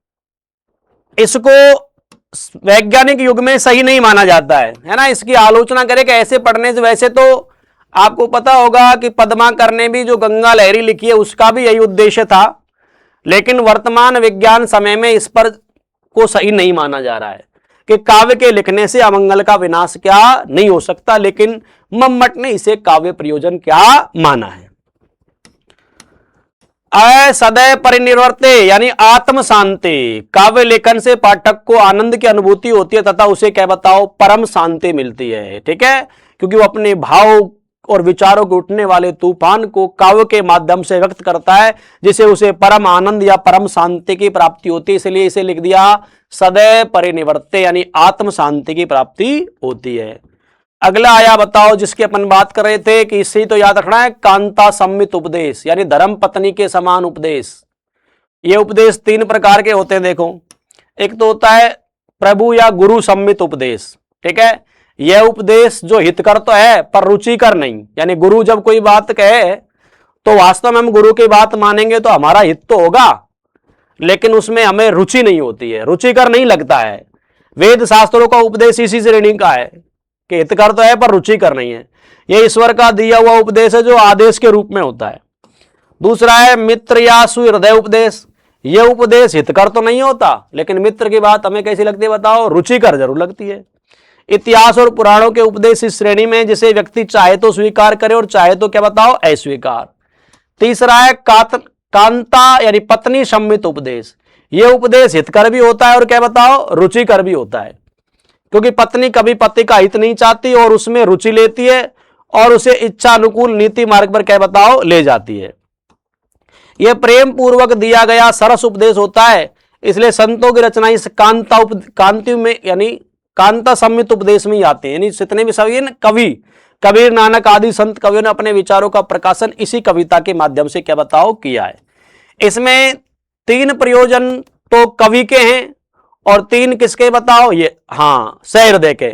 इसको वैज्ञानिक युग में सही नहीं माना जाता है ना। इसकी आलोचना करें कि ऐसे पढ़ने से, वैसे तो आपको पता होगा कि पद्माकर ने भी जो गंगा लहरी लिखी है उसका भी यही उद्देश्य था, लेकिन वर्तमान विज्ञान समय में इस पर को सही नहीं माना जा रहा है कि काव्य के लिखने से अमंगल का विनाश क्या नहीं हो सकता, लेकिन मम्मट ने इसे काव्य प्रयोजन क्या माना है। सदैव परिनिर्वर्ते यानी आत्म शांति, काव्य लेखन से पाठक को आनंद की अनुभूति होती है तथा उसे क्या बताओ परम शांति मिलती है। ठीक है, क्योंकि वो अपने भाव और विचारों के उठने वाले तूफान को काव्य के माध्यम से व्यक्त करता है, जिसे उसे परम आनंद या परम शांति की प्राप्ति होती है। इसलिए इसे लिख दिया सदैव परिनिवर्ते यानी आत्म शांति की प्राप्ति होती है। अगला आया बताओ, जिसकी अपन बात कर रहे थे कि इससे तो याद रखना है, कांता सम्मित उपदेश यानी धर्म पत्नी के समान उपदेश। ये उपदेश 3 प्रकार के होते हैं। देखो, एक तो होता है प्रभु या गुरु सम्मित उपदेश। ठीक है, यह उपदेश जो हितकर तो है पर रुचिकर नहीं, यानी गुरु जब कोई बात कहे तो वास्तव में हम गुरु की बात मानेंगे तो हमारा हित तो होगा, लेकिन उसमें हमें रुचि नहीं होती है, रुचिकर नहीं लगता है। वेद शास्त्रों का उपदेश इसी श्रेणी का है कि हितकर तो है पर रुचिकर नहीं है। यह ईश्वर का दिया हुआ उपदेश है जो आदेश के रूप में होता है। दूसरा है मित्र या सुहृदय उपदेश। यह उपदेश हितकर तो नहीं होता, लेकिन मित्र की बात हमें कैसी लगती है बताओ, रुचिकर जरूर लगती है। इतिहास और पुराणों के उपदेश इस श्रेणी में जिसे व्यक्ति चाहे तो स्वीकार करे और चाहे तो क्या बताओ अस्वीकार। तीसरा है कांता यानी पत्नी सम्मित उपदेश। यह उपदेश हितकर भी होता है और क्या बताओ रुचिकर भी होता है, क्योंकि पत्नी कभी पति का हित नहीं चाहती और उसमें रुचि लेती है और उसे इच्छा अनुकूल नीति मार्ग पर क्या बताओ ले जाती है। यह प्रेम पूर्वक दिया गया सरस उपदेश होता है, इसलिए संतों की रचना इस कांति में यानी कांता सम्मित उपदेश में ही आते हैं। यानी जितने भी सभी कवि कबीर नानक आदि संत कवियों ने अपने विचारों का प्रकाशन इसी कविता के माध्यम से क्या बताओ किया है। इसमें 3 प्रयोजन तो कवि के हैं और 3 किसके बताओ, ये हाँ सहृदय के।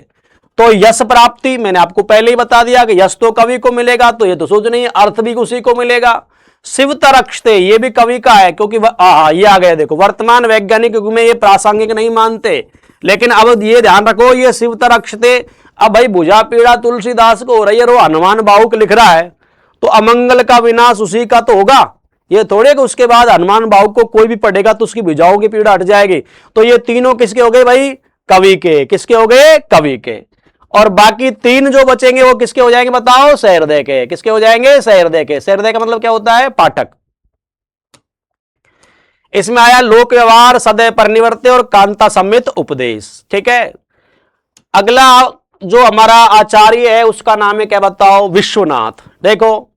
तो यश प्राप्ति मैंने आपको पहले ही बता दिया कि यश तो कवि को मिलेगा, तो ये तो सोच नहीं, अर्थ भी उसी को मिलेगा। शिवतरक्षते ये भी कवि का है, क्योंकि ये आ गया देखो, वर्तमान वैज्ञानिक युग में ये प्रासंगिक नहीं मानते, लेकिन अब ये ध्यान रखो ये शिवतरक्षते। अब भाई भुजा पीड़ा तुलसीदास को हो रही है, हनुमान बाहुक लिख रहा है, तो अमंगल का विनाश उसी का तो होगा। ये थोड़े कि उसके बाद हनुमान बाहुक को कोई भी पढ़ेगा तो उसकी भुजाओं की पीड़ा हट जाएगी। तो ये तीनों किसके हो गए भाई, कवि के। किसके हो गए, कवि के। और बाकी 3 जो बचेंगे वो किसके हो जाएंगे बताओ, सहृदय के। किसके हो जाएंगे, सहृदय के। सहृदय का मतलब क्या होता है, पाठक। इसमें आया लोक व्यवहार, सदैव परिनिवर्ते और कांता सम्मित उपदेश। ठीक है, अगला जो हमारा आचार्य है उसका नाम है क्या बताओ, विश्वनाथ। देखो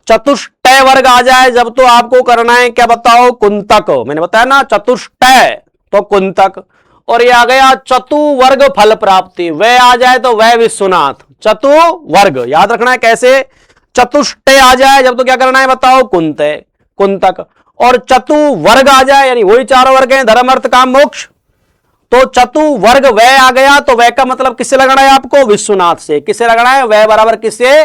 चतुष्टय वर्ग आ जाए जब तो आपको करना है क्या बताओ, कुंतक। मैंने बताया ना चतुष्टय तो कुंतक, और ये आ गया चतुवर्ग फल प्राप्ति, वह आ जाए तो वह विश्वनाथ। चतुवर्ग याद रखना है कैसे, चतुष्टय आ जाए जब तो क्या करना है बताओ, कुंतक। और चतुवर्ग आ जाए यानी वही 4 वर्ग हैं, धर्म अर्थ काम मोक्ष, तो चतुवर्ग वह आ गया, तो वह का मतलब किससे लगाना है आपको, विश्वनाथ से। किससे लगाना है, वह बराबर किससे,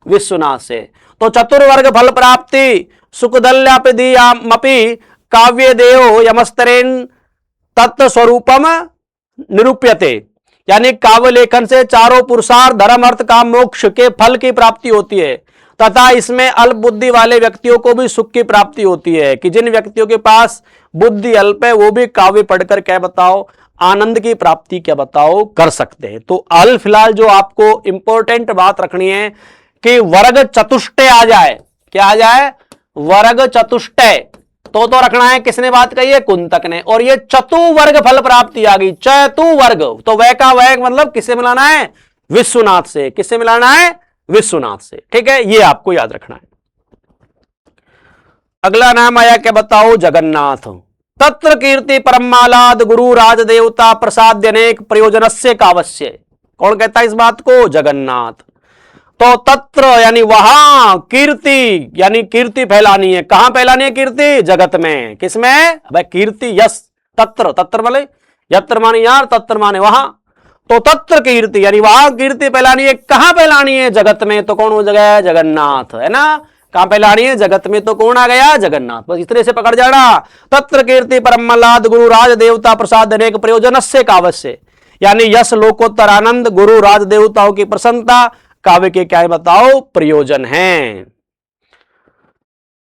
विश्वनाथ से। तो चतुर्वर्ग फल प्राप्ति सुखदल्यापि काव्य देव यमस्तरेन तत्व स्वरूपम निरूप्यते, यानी काव्य लेखन से चारों पुरुषार्थ धर्म अर्थ काम मोक्ष के फल की प्राप्ति होती है, तथा इसमें अल्प बुद्धि वाले व्यक्तियों को भी सुख की प्राप्ति होती है, कि जिन व्यक्तियों के पास बुद्धि अल्प है वो भी काव्य पढ़कर क्या बताओ, आनंद की प्राप्ति क्या बताओ कर सकते हैं। तो हाल फिलहाल जो आपको इंपॉर्टेंट बात रखनी है कि वर्ग चतुष्टय आ जाए, क्या आ जाए, वर्ग चतुष्टय, तो रखना है किसने बात कही है, कुंतक ने। और ये चतुवर्ग फल प्राप्ति आ गई, चतुवर्ग, तो वह का वह मतलब किससे मिलाना है, विश्वनाथ से। किससे मिलाना है, विश्वनाथ से। ठीक है, ये आपको याद रखना है। अगला नाम आया क्या बताओ, जगन्नाथ। तत्र कीर्ति परमालाद गुरु राज देवता प्रसाद अनेक प्रयोजनस्य कावश्य। कौन कहता है इस बात को, जगन्नाथ। तो तत्र यानी वहां, कीर्ति यानी कीर्ति फैलानी है। कहां फैलानी है कीर्ति, जगत में। किसमें, भाई कीर्ति यश, तत्र, तत्र माने यत्र माने यार, तत्र माने वहां, तो तत्र कीर्ति यानी वहां कीर्ति फैलानी है। कहां फैलानी है, जगत में। तो कौन हो जगह है, जगन्नाथ, है ना। कहां पे लानी है? जगत में। तो कौन आ गया? जगन्नाथ। बस इतने से पकड़ जाना। तत्र कीर्ति परमलाद गुरु राज देवता प्रसाद अनेक प्रयोजन से कावश्य, यानी यश लोकोत्तर आनंद गुरु राज देवताओं की प्रसन्नता काव्य के क्या है बताओ? प्रयोजन है।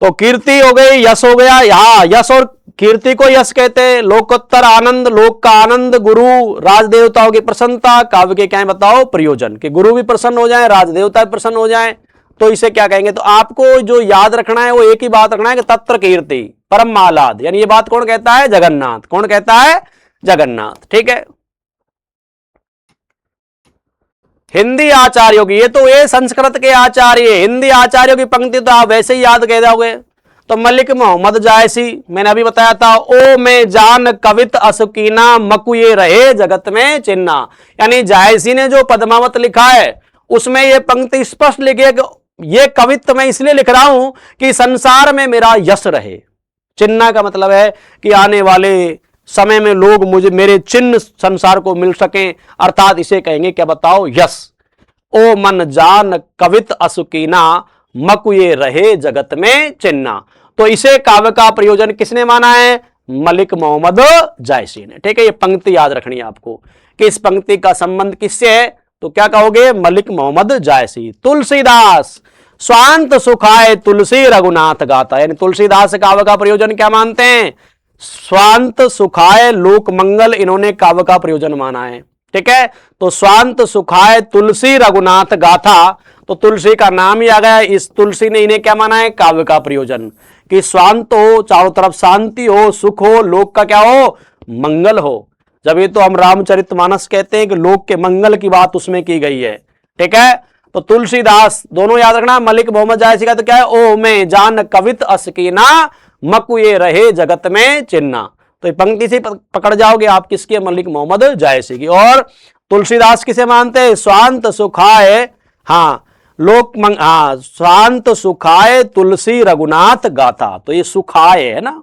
तो कीर्ति हो गई, यश हो गया। यहां यश और कीर्ति को यश कहते हैं। लोकोत्तर आनंद, लोक का आनंद, गुरु राज देवताओं की प्रसन्नता काव्य के क्या है बताओ? प्रयोजन। कि गुरु भी प्रसन्न हो जाए, राज देवता भी प्रसन्न हो जाए, तो इसे क्या कहेंगे? तो आपको जो याद रखना है वो एक ही बात रखना है कि तत्र कीर्ति परम आह्लाद, यानी ये बात कौन कहता है? जगन्नाथ। कौन कहता है? जगन्नाथ। ठीक है। हिंदी आचार्यों की, ये तो ये संस्कृत के आचार्य, हिंदी आचार्यों की पंक्ति तो आप वैसे ही याद कह जाओगे। तो मलिक मोहम्मद जायसी, मैंने अभी बताया था, ओ में जान कवित असकीना मकुए रहे जगत में चिन्ना, यानी जायसी ने जो पद्मावत लिखा है उसमें ये पंक्ति स्पष्ट लिखी है कि ये कवित्व मैं इसलिए लिख रहा हूं कि संसार में मेरा यश रहे। चिन्ना का मतलब है कि आने वाले समय में लोग मुझे, मेरे चिन्ह संसार को मिल सके, अर्थात इसे कहेंगे क्या बताओ? यश। ओ मन जान कवित असुकीना मकुए रहे जगत में चिन्ना। तो इसे काव्य का प्रयोजन किसने माना है? मलिक मोहम्मद जायसी ने। ठीक है, ये पंक्ति याद रखनी है आपको कि इस पंक्ति का संबंध किससे है? तो क्या कहोगे? मलिक मोहम्मद जायसी। तुलसीदास स्वांत सुखाए तुलसी रघुनाथ गाता, यानी तुलसीदास काव्य का प्रयोजन क्या मानते हैं? स्वांत सुखाए लोक मंगल, इन्होंने काव्य का प्रयोजन माना है। ठीक है, तो स्वांत सुखाए तुलसी रघुनाथ गाथा, तो तुलसी का नाम ही आ गया। इस तुलसी ने इन्हें क्या माना है? काव्य का प्रयोजन। कि स्वांत हो, चारों तरफ शांति हो, सुख हो, लोक का क्या हो? मंगल हो। जब ये तो हम रामचरितमानस कहते हैं कि लोक के मंगल की बात उसमें की गई है। ठीक है, तो तुलसीदास दोनों याद रखना। मलिक मोहम्मद जायसी का तो क्या है? ओ में जान कवित असकीना मकुए रहे जगत में चिन्ना। तो पंक्ति से पकड़ जाओगे आप किसकी? मलिक मोहम्मद जायसी की। और तुलसीदास किसे मानते हैं? स्वांत सुखाए, हाँ शांत सुखाए तुलसी रघुनाथ गाथा, तो ये सुखाए है ना,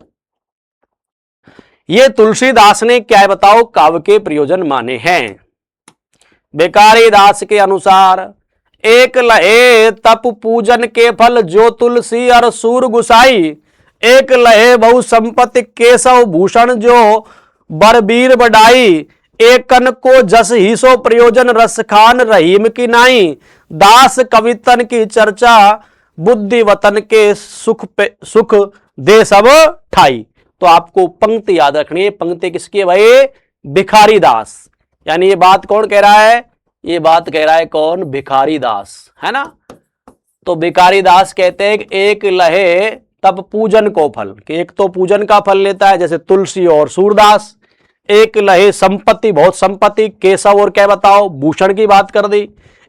ये तुलसीदास ने क्या है बताओ? काव्य के प्रयोजन माने हैं। बेकारी दास के अनुसार एक लहे तप पूजन के फल जो तुलसी और सूर गुसाई, एक लहे बहु संपत्ति केशव भूषण जो बरबीर बडाई, एकन को जस ही सो प्रयोजन रस खान रहीम की नाई, दास कवितन की चर्चा बुद्धि वतन के सुख दे सब ठाई। तो आपको पंक्ति याद रखनी है। पंक्ति किसकी है भाई? भिखारी दास। यानी ये बात कौन कह रहा है? ये बात कह रहा है कौन? भिखारी दास, है ना। तो भिखारी दास कहते हैं कि एक लहे तब पूजन को फल, कि एक तो पूजन का फल लेता है जैसे तुलसी और सूरदास। एक लहे संपत्ति, बहुत संपत्ति, केशव और क्या बताओ? भूषण की बात कर दी।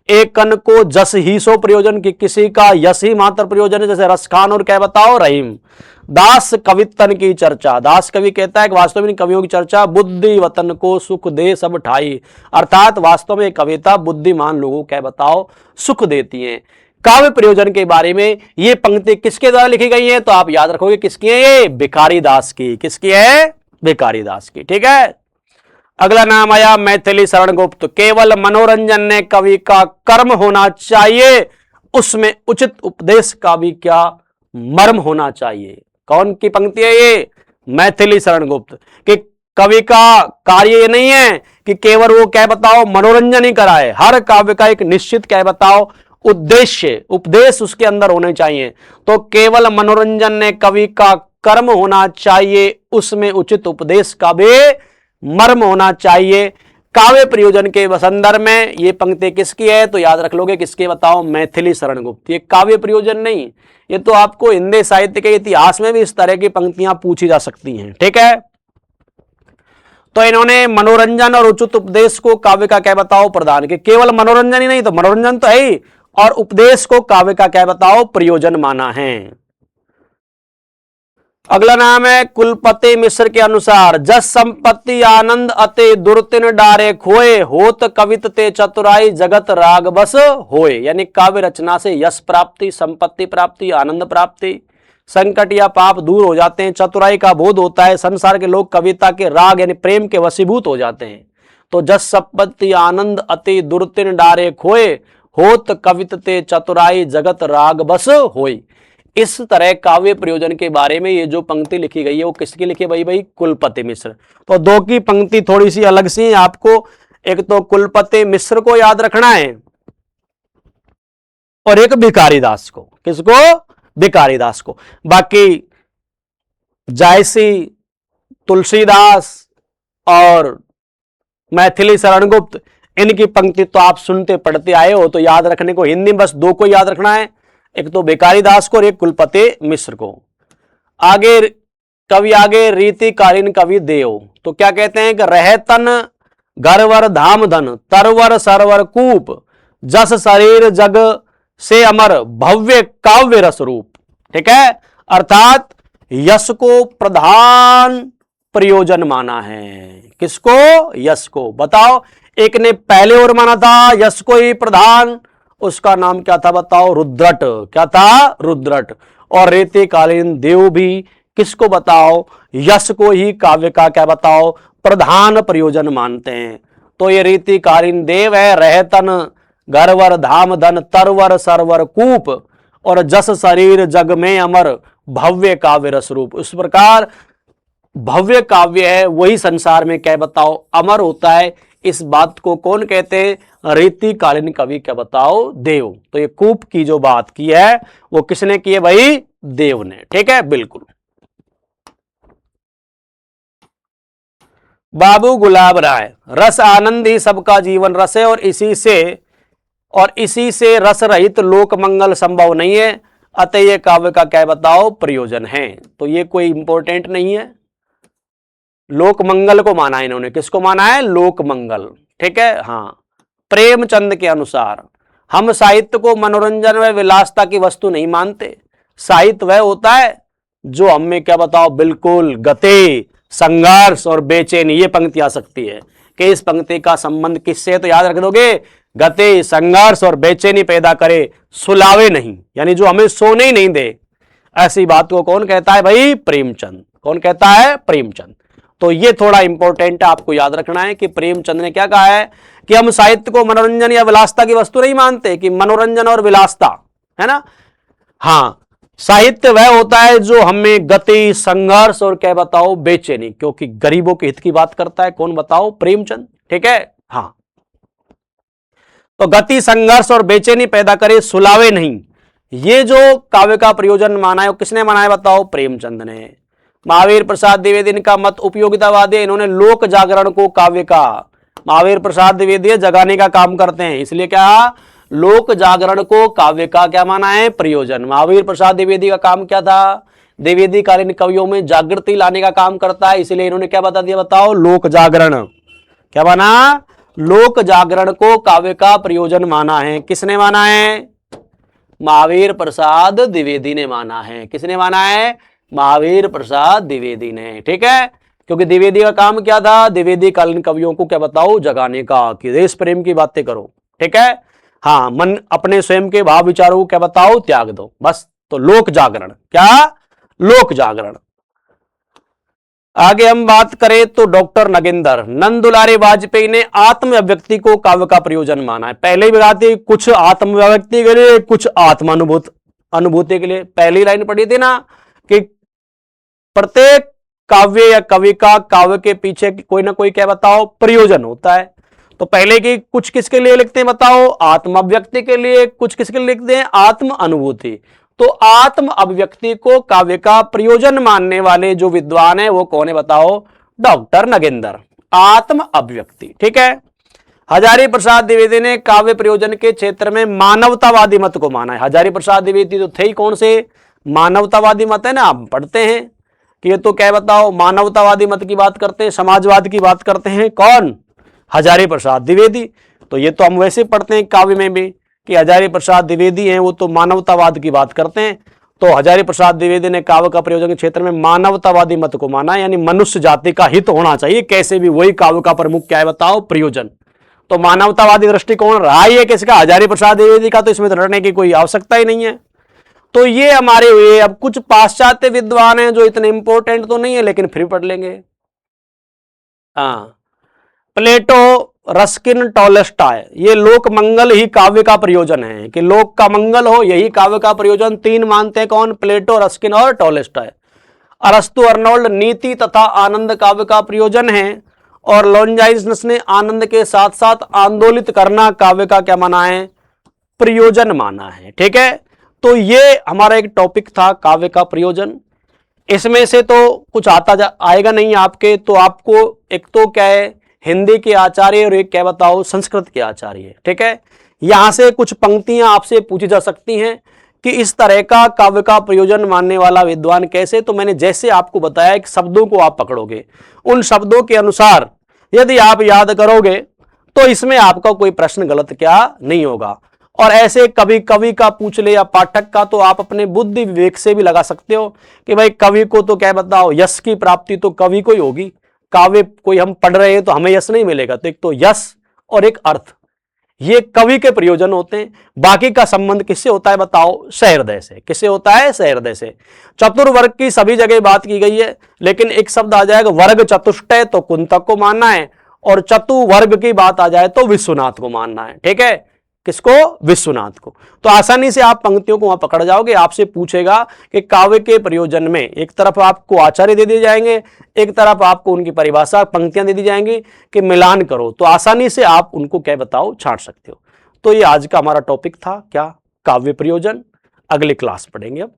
एक कन को जस ही सो प्रयोजन, की किसी का यश ही मात्र प्रयोजन है जैसे रसखान और क्या बताओ? रहीम। दास कवितन की चर्चा, दास कवि कहता है कि वास्तव में कवियों की चर्चा बुद्धि वतन को सुख दे सब ठाई, अर्थात वास्तव में कविता बुद्धिमान लोगों को क्या बताओ? सुख देती है। काव्य प्रयोजन के बारे में ये पंक्ति किसके द्वारा लिखी गई है? तो आप याद रखोगे किसकी है? ये भिखारी दास की। किसकी है? भिखारी दास की। ठीक है, अगला नाम आया मैथिली शरण गुप्त। केवल मनोरंजन ने कवि का कर्म होना चाहिए, उसमें उचित उपदेश का भी क्या मर्म होना चाहिए। कौन की पंक्ति है ये? मैथिली शरण गुप्त। कि कवि का कार्य ये नहीं है कि केवल वो क्या बताओ मनोरंजन ही कराए, हर काव्य का एक निश्चित क्या बताओ उद्देश्य, उपदेश उसके अंदर होने चाहिए। तो केवल मनोरंजन ने कवि का कर्म होना चाहिए, उसमें उचित उपदेश का भी मर्म होना चाहिए। काव्य प्रयोजन के संदर्भ में ये पंक्ति किसकी है? तो याद रख लोगे किसके बताओ? मैथिली शरण गुप्त। ये काव्य प्रयोजन नहीं, ये तो आपको हिंदी साहित्य के इतिहास में भी इस तरह की पंक्तियां पूछी जा सकती हैं। ठीक है, तो इन्होंने मनोरंजन और उचित उपदेश को काव्य का क्या बताओ? प्रदान। के केवल मनोरंजन ही नहीं, तो मनोरंजन तो है ही, और उपदेश को काव्य का क्या बताओ? प्रयोजन माना है। अगला नाम है कुलपति मिश्र के अनुसार जस संपत्ति आनंद अते दुर्तिन डारे खोए, होत कवित ते चतुराई जगत राग बस होए। यानी काव्य रचना से यश प्राप्ति, संपत्ति प्राप्ति, आनंद प्राप्ति, संकट या पाप दूर हो जाते हैं, चतुराई का बोध होता है, संसार के लोग कविता के राग यानी प्रेम के वशीभूत हो जाते हैं। तो जस संपत्ति आनंद अति दुर्तिन डारे खोए, होत कवित ते चतुराई जगत राग बस होई। इस तरह काव्य प्रयोजन के बारे में ये जो पंक्ति लिखी गई है वो किसकी लिखी है भाई? कुलपति मिश्र। तो दो की पंक्ति थोड़ी सी अलग सी है आपको, एक तो कुलपति मिश्र को याद रखना है और एक भिखारी दास को। किसको? भिखारी दास को। बाकी जायसी, तुलसीदास और मैथिली शरण गुप्त, इनकी पंक्ति तो आप सुनते पढ़ते आए हो, तो याद रखने को हिंदी में बस दो को याद रखना है, एक तो भिखारी दास को और एक कुलपति मिश्र को। आगे कवि आगे रीतिकालीन कवि देव, तो क्या कहते हैं कि रहतन घरवर धाम धन तरवर सरवर कूप जस शरीर जग से अमर भव्य काव्य रस रूप। ठीक है, अर्थात यश को प्रधान प्रयोजन माना है। किसको? यश को। बताओ, एक ने पहले और माना था यश को ही प्रधान, उसका नाम क्या था बताओ? रुद्रट। क्या था? रुद्रट। और रीतिकालीन देव भी किसको बताओ? यश को ही काव्य का क्या बताओ? प्रधान प्रयोजन मानते हैं। तो ये रीतिकालीन देव है रहतन घरवर धाम धन तरवर सरवर कूप और जस शरीर जग में अमर भव्य काव्य रस रूप। इस प्रकार भव्य काव्य है वही संसार में क्या बताओ? अमर होता है। इस बात को कौन कहते हैं? रीतिकालीन कवि क्या बताओ? देव। तो ये कूप की जो बात की है वो किसने की है भाई? देव ने। ठीक है, बिल्कुल। बाबू गुलाब राय, रस आनंद ही सबका जीवन रस है और इसी से रस रहित लोक मंगल संभव नहीं है, अतः ये काव्य का क्या बताओ? प्रयोजन है। तो ये कोई इंपॉर्टेंट नहीं है। लोक मंगल को माना है इन्होंने। किसको माना है? लोक मंगल। ठीक है, हाँ। प्रेमचंद के अनुसार हम साहित्य को मनोरंजन व विलासता की वस्तु नहीं मानते। साहित्य वह होता है जो हमें क्या बताओ? बिल्कुल गति, संघर्ष और बेचैनी। ये पंक्ति आ सकती है कि इस पंक्ति का संबंध किससे? तो याद रख दोगे, गति, संघर्ष और बेचैनी पैदा करे, सुलावे नहीं, यानी जो हमें सोने ही नहीं दे। ऐसी बात को कौन कहता है भाई? प्रेमचंद। कौन कहता है? प्रेमचंद। तो ये थोड़ा इंपॉर्टेंट है, आपको याद रखना है कि प्रेमचंद ने क्या कहा है कि हम साहित्य को मनोरंजन या विलासता की वस्तु नहीं मानते, कि मनोरंजन और विलासता है ना। हाँ, साहित्य वह होता है जो हमें गति, संघर्ष और क्या बताओ? बेचैनी, क्योंकि गरीबों के हित की बात करता है। कौन बताओ? प्रेमचंद। ठीक है, हाँ। तो गति, संघर्ष और बेचैनी पैदा करे, सुलावे नहीं, ये जो काव्य का प्रयोजन माना है वो किसने माना है बताओ? प्रेमचंद ने। महावीर प्रसाद द्विवेदी का मत उपयोगितावादी है। इन्होंने लोक जागरण को काव्य का, महावीर प्रसाद द्विवेदी जगाने का काम करते हैं, इसलिए क्या? लोक जागरण को काव्य का क्या माना है? प्रयोजन। महावीर प्रसाद द्विवेदी का काम क्या था? द्विवेदी कालीन कवियों में जागृति लाने का काम करता है, इसलिए इन्होंने क्या बता दिया बताओ? लोक जागरण। क्या माना? लोक जागरण को काव्य का प्रयोजन माना है। किसने माना है? महावीर प्रसाद द्विवेदी ने माना है। किसने माना है? महावीर प्रसाद द्विवेदी ने। ठीक है, क्योंकि द्विवेदी का काम क्या था? द्विवेदी कालीन कवियों को क्या बताओ? जगाने का, कि देश प्रेम की बातें करो। ठीक है, हाँ। मन अपने स्वयं के भाव विचारों को क्या बताओ? त्याग दो, बस। तो लोक जागरण। क्या? लोक जागरण। आगे हम बात करें तो डॉक्टर नगेंद्र नंदुलारे वाजपेयी ने आत्म अभिव्यक्ति को काव्य का प्रयोजन माना है। पहले ही बताती, कुछ आत्म अभिव्यक्ति के लिए, कुछ अनुभूति के लिए। पहली लाइन पढ़ी थी ना कि प्रत्येक काव्य या कवि का काव्य के पीछे कोई ना कोई क्या बताओ? प्रयोजन होता है। तो पहले की कुछ किसके लिए लिखते हैं बताओ? आत्म अभिव्यक्ति के लिए। कुछ किसके लिए लिखते हैं? आत्म अनुभूति। तो आत्म अभिव्यक्ति को काव्य का प्रयोजन मानने वाले जो विद्वान है वो कौन है बताओ? डॉक्टर नगेंद्र। आत्म अभिव्यक्ति। ठीक है, हजारी प्रसाद द्विवेदी ने काव्य प्रयोजन के क्षेत्र में मानवतावादी मत को माना है। हजारी प्रसाद द्विवेदी तो थे ही कौन से? मानवतावादी मत है ना, आप पढ़ते हैं कि ये तो क्या बताओ? मानवतावादी मत की बात करते हैं, समाजवाद की बात करते हैं। कौन? हजारी प्रसाद द्विवेदी। तो ये तो हम वैसे पढ़ते हैं काव्य में भी कि हजारी प्रसाद द्विवेदी हैं, वो तो मानवतावाद की बात करते हैं। तो हजारी प्रसाद द्विवेदी ने काव्य का प्रयोजन के क्षेत्र में मानवतावादी मत को माना, यानी मनुष्य जाति का हित होना चाहिए कैसे भी, वही काव्य का प्रमुख क्या है बताओ? प्रयोजन। तो मानवतावादी दृष्टिकोण रहा ही है किसका? हजारी प्रसाद द्विवेदी का। तो इसमें तो लड़ने की कोई आवश्यकता ही नहीं है। तो ये हमारे हुए। अब कुछ पाश्चात्य विद्वान हैं जो इतने इंपॉर्टेंट तो नहीं है, लेकिन फिर पढ़ लेंगे। हाँ, प्लेटो रस्किन टॉलस्टॉय, ये लोक मंगल ही काव्य का प्रयोजन है, कि लोक का मंगल हो यही काव्य का प्रयोजन। 3 मानते हैं, कौन? प्लेटो, रस्किन और टॉलस्टॉय। अरस्तु अर्नोल्ड नीति तथा आनंद काव्य का प्रयोजन है, और लॉन्जाइनस ने आनंद के साथ साथ आंदोलित करना काव्य का क्या माना है? प्रयोजन माना है। ठीक है, तो ये हमारा एक टॉपिक था काव्य का प्रयोजन। इसमें से तो कुछ आएगा नहीं आपके, तो आपको एक तो क्या है, हिंदी के आचार्य, और एक क्या बताओ, संस्कृत के आचार्य। ठीक है, यहां से कुछ पंक्तियां आपसे पूछी जा सकती हैं कि इस तरह का काव्य का प्रयोजन मानने वाला विद्वान कैसे। तो मैंने जैसे आपको बताया कि शब्दों को आप पकड़ोगे, उन शब्दों के अनुसार यदि आप याद करोगे तो इसमें आपका कोई प्रश्न गलत क्या नहीं होगा। और ऐसे कभी कवि का पूछ ले या पाठक का, तो आप अपने बुद्धि विवेक से भी लगा सकते हो कि भाई कवि को तो क्या बताओ, यश की प्राप्ति तो कवि को ही होगी। काव्य कोई हम पढ़ रहे हैं तो हमें यश नहीं मिलेगा, तो एक तो यश और एक अर्थ, ये कवि के प्रयोजन होते हैं। बाकी का संबंध किससे होता है बताओ? सहृदय से। किससे होता है? सहृदय से। चतुर्वर्ग की सभी जगह बात की गई है, लेकिन एक शब्द आ जाएगा वर्ग चतुष्टय, तो कुंतक को मानना है, और चतुवर्ग की बात आ जाए तो विश्वनाथ को मानना है। ठीक है, किसको? विश्वनाथ को। तो आसानी से आप पंक्तियों को वहां पकड़ जाओगे। आपसे पूछेगा कि काव्य के प्रयोजन में एक तरफ आपको आचार्य दे दिए जाएंगे, एक तरफ आपको उनकी परिभाषा पंक्तियां दे दी जाएंगी कि मिलान करो, तो आसानी से आप उनको क्या बताओ, छांट सकते हो। तो ये आज का हमारा टॉपिक था, क्या? काव्य प्रयोजन। अगली क्लास पढ़ेंगे अब।